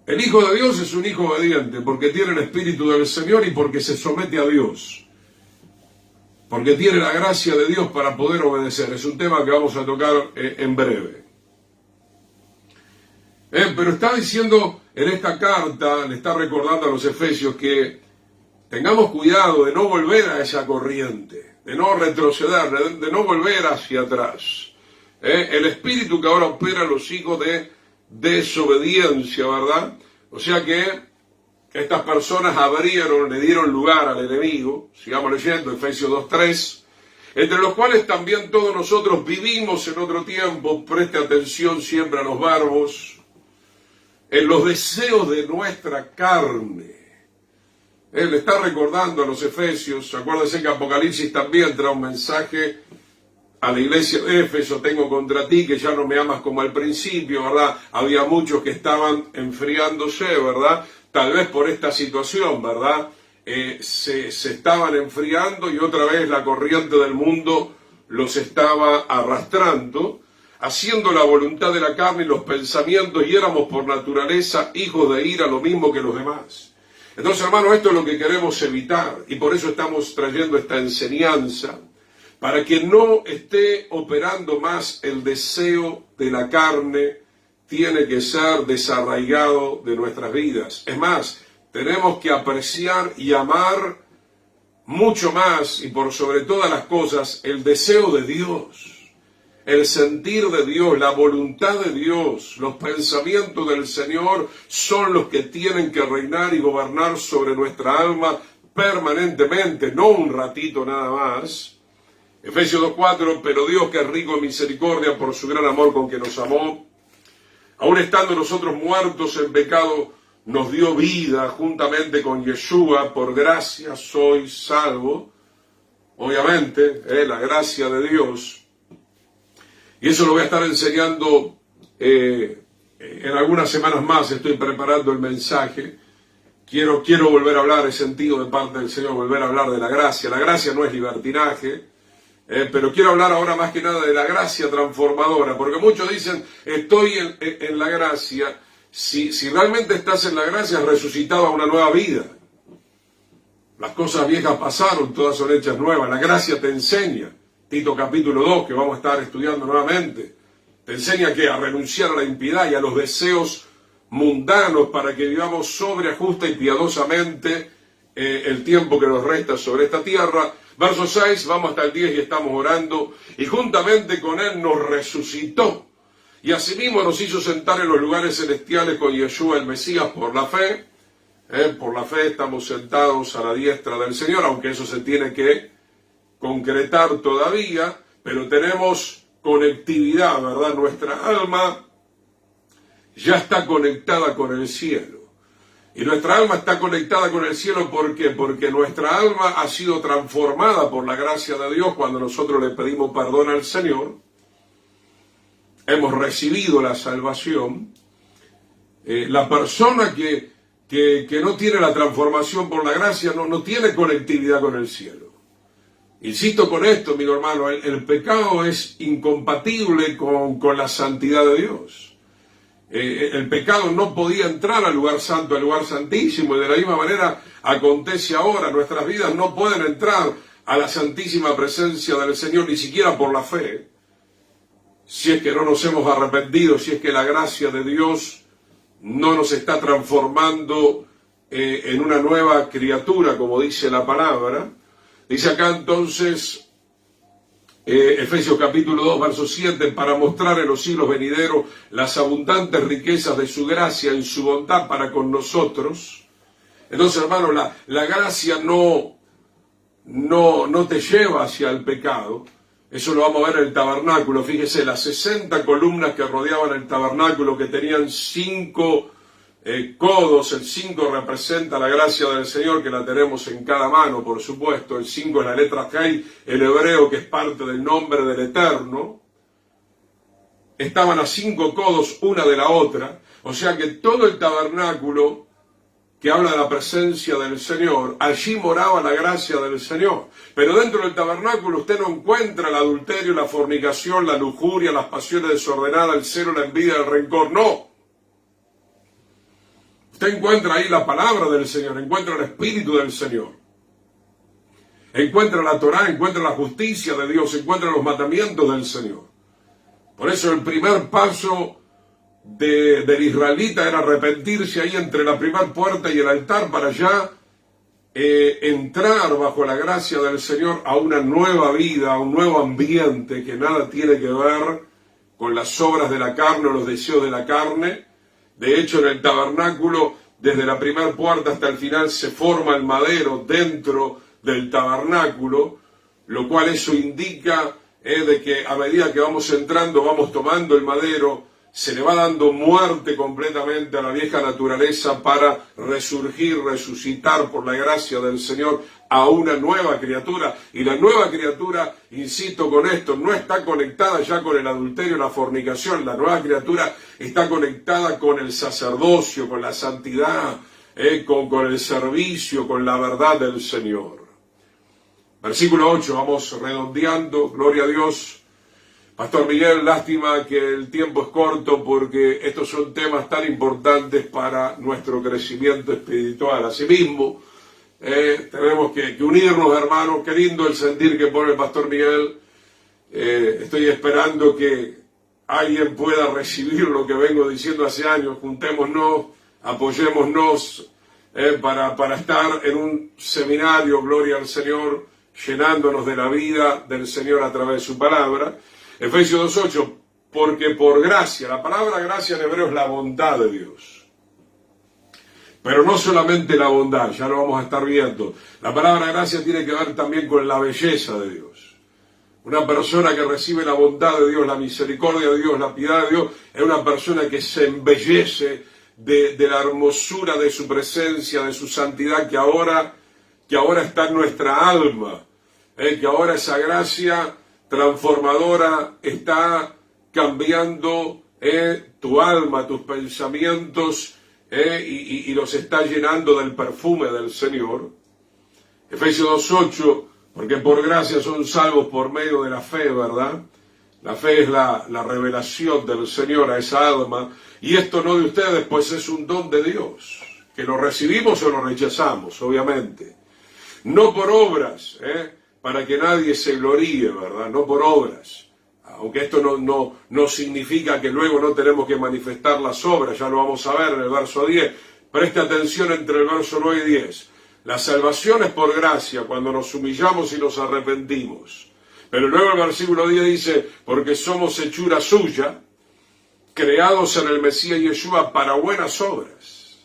El Hijo de Dios es un hijo obediente porque tiene el Espíritu del Señor y porque se somete a Dios. Porque tiene la gracia de Dios para poder obedecer. Es un tema que vamos a tocar en breve. Pero está diciendo en esta carta, le está recordando a los efesios que tengamos cuidado de no volver a esa corriente, de no retroceder, de no volver hacia atrás. El espíritu que ahora opera en los hijos de desobediencia, ¿verdad? O sea que estas personas abrieron, le dieron lugar al enemigo, sigamos leyendo, Efesios 2.3, entre los cuales también todos nosotros vivimos en otro tiempo, preste atención siempre a los verbos, en los deseos de nuestra carne. Él está recordando a los efesios, acuérdense que Apocalipsis también trae un mensaje a la iglesia de Éfeso: tengo contra ti que ya no me amas como al principio, ¿verdad? Había muchos que estaban enfriándose, ¿verdad? Tal vez por esta situación, ¿verdad? Se estaban enfriando y otra vez la corriente del mundo los estaba arrastrando, haciendo la voluntad de la carne y los pensamientos, y éramos por naturaleza hijos de ira, lo mismo que los demás. Entonces, hermano, esto es lo que queremos evitar, y por eso estamos trayendo esta enseñanza, para que no esté operando más el deseo de la carne. Tiene que ser desarraigado de nuestras vidas. Es más, tenemos que apreciar y amar mucho más, y por sobre todas las cosas, el deseo de Dios. El sentir de Dios, la voluntad de Dios, los pensamientos del Señor son los que tienen que reinar y gobernar sobre nuestra alma permanentemente, no un ratito nada más. Efesios 2:4, pero Dios, que es rico en misericordia por su gran amor con que nos amó, aun estando nosotros muertos en pecado, nos dio vida juntamente con Yeshua, por gracia sois salvo. Obviamente, la gracia de Dios. Y eso lo voy a estar enseñando en algunas semanas más. Estoy preparando el mensaje. Quiero volver a hablar, he sentido de parte del Señor volver a hablar de la gracia. La gracia no es libertinaje, pero quiero hablar ahora más que nada de la gracia transformadora, porque muchos dicen: estoy en la gracia. Si realmente estás en la gracia, has resucitado a una nueva vida. Las cosas viejas pasaron, todas son hechas nuevas. La gracia te enseña. Tito capítulo 2, que vamos a estar estudiando nuevamente, te enseña que a renunciar a la impiedad y a los deseos mundanos para que vivamos sobria, justa y piadosamente el tiempo que nos resta sobre esta tierra. Verso 6, vamos hasta el 10 y estamos orando. Y juntamente con Él nos resucitó, y asimismo nos hizo sentar en los lugares celestiales con Yeshua el Mesías por la fe. Por la fe estamos sentados a la diestra del Señor, aunque eso se tiene que concretar todavía, pero tenemos conectividad, ¿verdad? Nuestra alma ya está conectada con el cielo. Y nuestra alma está conectada con el cielo, ¿por qué? Porque nuestra alma ha sido transformada por la gracia de Dios cuando nosotros le pedimos perdón al Señor. Hemos recibido la salvación. La persona que no tiene la transformación por la gracia no tiene conectividad con el cielo. Insisto con esto, amigo hermano, el pecado es incompatible con la santidad de Dios. El pecado no podía entrar al lugar santo, al lugar santísimo, y de la misma manera acontece ahora. Nuestras vidas no pueden entrar a la santísima presencia del Señor, ni siquiera por la fe, si es que no nos hemos arrepentido, si es que la gracia de Dios no nos está transformando en una nueva criatura, como dice la palabra. Dice acá entonces, Efesios capítulo 2, verso 7, para mostrar en los siglos venideros las abundantes riquezas de su gracia en su bondad para con nosotros. Entonces, hermano, la gracia no te lleva hacia el pecado. Eso lo vamos a ver en el tabernáculo. Fíjese, las 60 columnas que rodeaban el tabernáculo, que tenían 5 codos. El 5 representa la gracia del Señor, que la tenemos en cada mano, por supuesto. El 5 es la letra Hei, el hebreo, que es parte del nombre del Eterno. Estaban a 5 codos una de la otra. O sea que todo el tabernáculo, que habla de la presencia del Señor, allí moraba la gracia del Señor. Pero dentro del tabernáculo usted no encuentra el adulterio, la fornicación, la lujuria, las pasiones desordenadas, el celo, la envidia, el rencor. No. Usted encuentra ahí la palabra del Señor, encuentra el Espíritu del Señor. Encuentra la Torá, encuentra la justicia de Dios, encuentra los mandamientos del Señor. Por eso el primer paso del israelita era arrepentirse ahí entre la primera puerta y el altar, para ya entrar bajo la gracia del Señor a una nueva vida, a un nuevo ambiente que nada tiene que ver con las obras de la carne o los deseos de la carne. De hecho, en el tabernáculo, desde la primera puerta hasta el final, se forma el madero dentro del tabernáculo, lo cual eso indica de que a medida que vamos entrando, vamos tomando el madero, se le va dando muerte completamente a la vieja naturaleza para resurgir, resucitar por la gracia del Señor a una nueva criatura. Y la nueva criatura, insisto con esto, no está conectada ya con el adulterio, la fornicación. La nueva criatura está conectada con el sacerdocio, con la santidad, con el servicio, con la verdad del Señor. Versículo 8, vamos redondeando, gloria a Dios. Pastor Miguel, lástima que el tiempo es corto porque estos son temas tan importantes para nuestro crecimiento espiritual. Asimismo, tenemos que unirnos, hermanos. Qué lindo el sentir que pone el Pastor Miguel. Estoy esperando que alguien pueda recibir lo que vengo diciendo hace años. Juntémonos, apoyémonos para estar en un seminario, gloria al Señor, llenándonos de la vida del Señor a través de su palabra. Efesios 2:8, porque por gracia, la palabra gracia en hebreo es la bondad de Dios. Pero no solamente la bondad, ya lo vamos a estar viendo. La palabra gracia tiene que ver también con la belleza de Dios. Una persona que recibe la bondad de Dios, la misericordia de Dios, la piedad de Dios, es una persona que se embellece de la hermosura de su presencia, de su santidad que ahora está en nuestra alma. Que ahora esa gracia transformadora está cambiando tu alma, tus pensamientos y los está llenando del perfume del Señor. Efesios 2:8, porque por gracia son salvos por medio de la fe, ¿verdad? La fe es la revelación del Señor a esa alma, y esto no de ustedes, pues es un don de Dios, que lo recibimos o lo rechazamos, obviamente. No por obras, para que nadie se gloríe, ¿verdad? No por obras. Aunque esto no significa que luego no tenemos que manifestar las obras, ya lo vamos a ver en el verso 10. Preste atención entre el verso 9 y 10. La salvación es por gracia, cuando nos humillamos y nos arrepentimos. Pero luego el versículo 10 dice, porque somos hechura suya, creados en el Mesías Yeshua para buenas obras.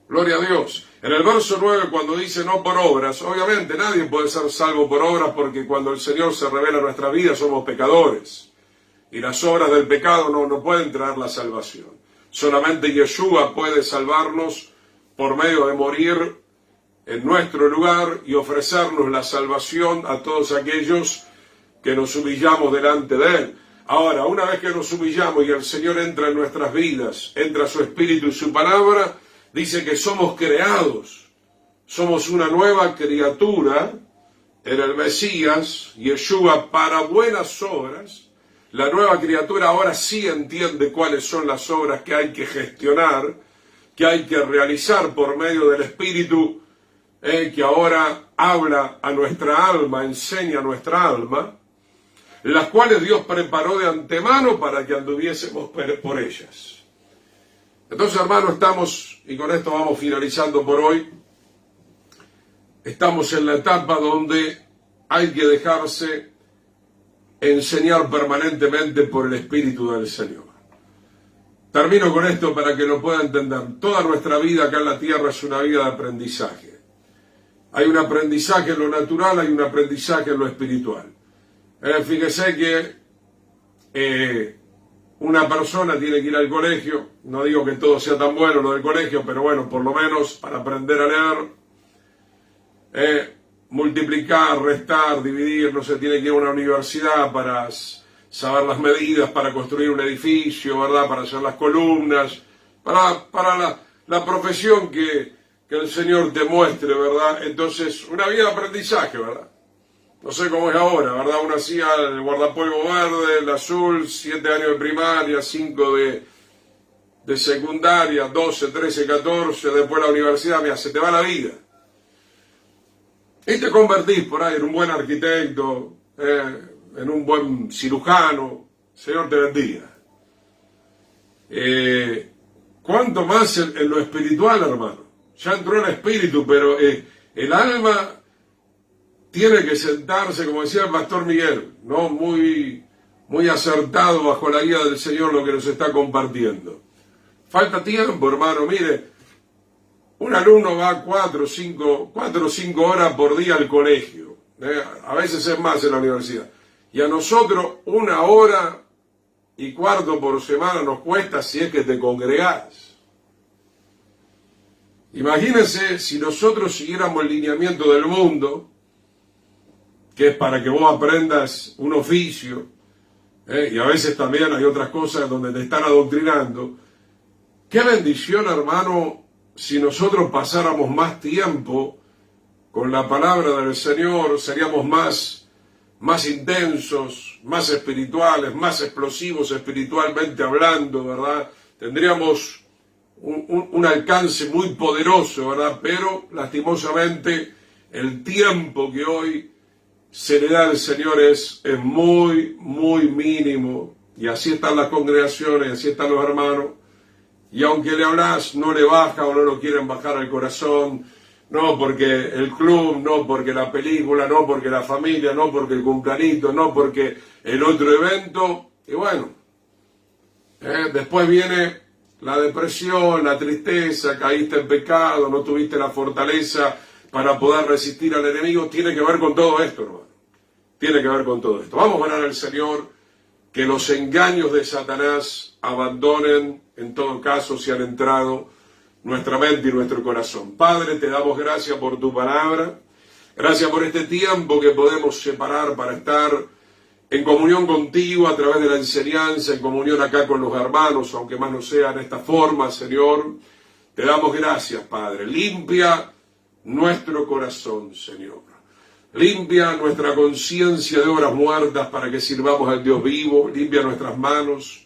Gloria a Dios. En el verso 9, cuando dice no por obras, obviamente nadie puede ser salvo por obras porque cuando el Señor se revela en nuestra vida somos pecadores. Y las obras del pecado no pueden traer la salvación. Solamente Yeshua puede salvarnos por medio de morir en nuestro lugar y ofrecernos la salvación a todos aquellos que nos humillamos delante de Él. Ahora, una vez que nos humillamos y el Señor entra en nuestras vidas, entra su Espíritu y su palabra, dice que somos creados, somos una nueva criatura en el Mesías, Yeshua, para buenas obras. La nueva criatura ahora sí entiende cuáles son las obras que hay que gestionar, que hay que realizar por medio del Espíritu, que ahora habla a nuestra alma, enseña a nuestra alma, las cuales Dios preparó de antemano para que anduviésemos por ellas. Entonces, hermanos, estamos, y con esto vamos finalizando por hoy, estamos en la etapa donde hay que dejarse enseñar permanentemente por el Espíritu del Señor. Termino con esto para que lo pueda entender. Toda nuestra vida acá en la tierra es una vida de aprendizaje. Hay un aprendizaje en lo natural, hay un aprendizaje en lo espiritual. Fíjese que una persona tiene que ir al colegio, no digo que todo sea tan bueno lo del colegio, pero bueno, por lo menos para aprender a leer, multiplicar, restar, dividir, no se tiene que ir a una universidad para saber las medidas, para construir un edificio, ¿verdad? Para hacer las columnas, para la profesión que el Señor te muestre, ¿verdad? Entonces, una vida de aprendizaje, ¿verdad? No sé cómo es ahora, ¿verdad? Uno hacía el guardapolvo verde, el azul, 7 años de primaria, 5 de secundaria, 12, 13, 14, después la universidad, mira, se te va la vida. Y te convertís por ahí en un buen arquitecto, en un buen cirujano, Señor te bendiga. ¿Cuánto más en lo espiritual, hermano? Ya entró el espíritu, pero el alma tiene que sentarse, como decía el pastor Miguel, ¿no? Muy acertado bajo la guía del Señor lo que nos está compartiendo. Falta tiempo, hermano, mire, un alumno va 4 o 5 horas por día al colegio, a veces es más en la universidad, y a nosotros 1 hora y cuarto por semana nos cuesta si es que te congregás. Imagínense si nosotros siguiéramos el lineamiento del mundo, que es para que vos aprendas un oficio, y a veces también hay otras cosas donde te están adoctrinando. Qué bendición, hermano, si nosotros pasáramos más tiempo con la palabra del Señor, seríamos más intensos, más espirituales, más explosivos espiritualmente hablando, ¿verdad? Tendríamos un alcance muy poderoso, ¿verdad? Pero lastimosamente el tiempo que hoy se le da al Señor es muy, muy mínimo. Y así están las congregaciones, así están los hermanos. Y aunque le hablas, no le baja o no lo quieren bajar al corazón. No porque el club, no porque la película, no porque la familia, no porque el cumpleañito, no porque el otro evento. Y bueno, después viene la depresión, la tristeza, caíste en pecado, no tuviste la fortaleza para poder resistir al enemigo. Tiene que ver con todo esto, hermano. Tiene que ver con todo esto. Vamos a orar al Señor que los engaños de Satanás abandonen, en todo caso, si han entrado nuestra mente y nuestro corazón. Padre, te damos gracias por tu palabra. Gracias por este tiempo que podemos separar para estar en comunión contigo a través de la enseñanza, en comunión acá con los hermanos, aunque más no sea en esta forma, Señor. Te damos gracias, Padre. Limpia nuestro corazón, Señor. Limpia nuestra conciencia de obras muertas para que sirvamos al Dios vivo. Limpia nuestras manos.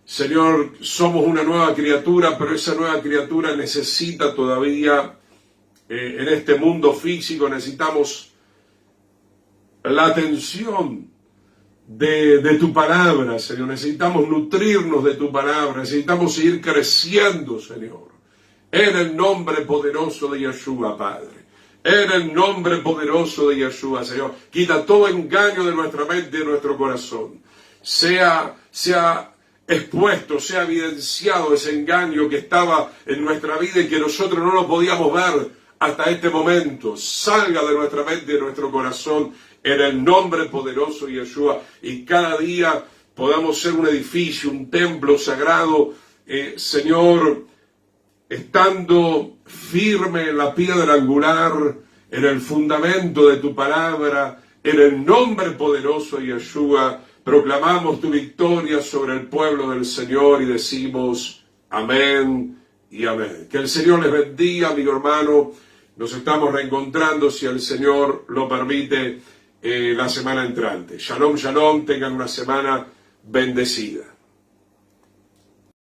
Señor, somos una nueva criatura, pero esa nueva criatura necesita todavía, en este mundo físico, necesitamos la atención de tu palabra, Señor. Necesitamos nutrirnos de tu palabra, necesitamos seguir creciendo, Señor. En el nombre poderoso de Yeshua, Padre. En el nombre poderoso de Yeshua, Señor. Quita todo engaño de nuestra mente y de nuestro corazón. Sea expuesto, sea evidenciado ese engaño que estaba en nuestra vida y que nosotros no lo podíamos ver hasta este momento. Salga de nuestra mente y de nuestro corazón en el nombre poderoso de Yeshua. Y cada día podamos ser un edificio, un templo sagrado, Señor, estando firme en la piedra angular, en el fundamento de tu palabra, en el nombre poderoso de Yeshua, proclamamos tu victoria sobre el pueblo del Señor y decimos amén y amén. Que el Señor les bendiga, amigo hermano. Nos estamos reencontrando, si el Señor lo permite, la semana entrante. Shalom, shalom, tengan una semana bendecida.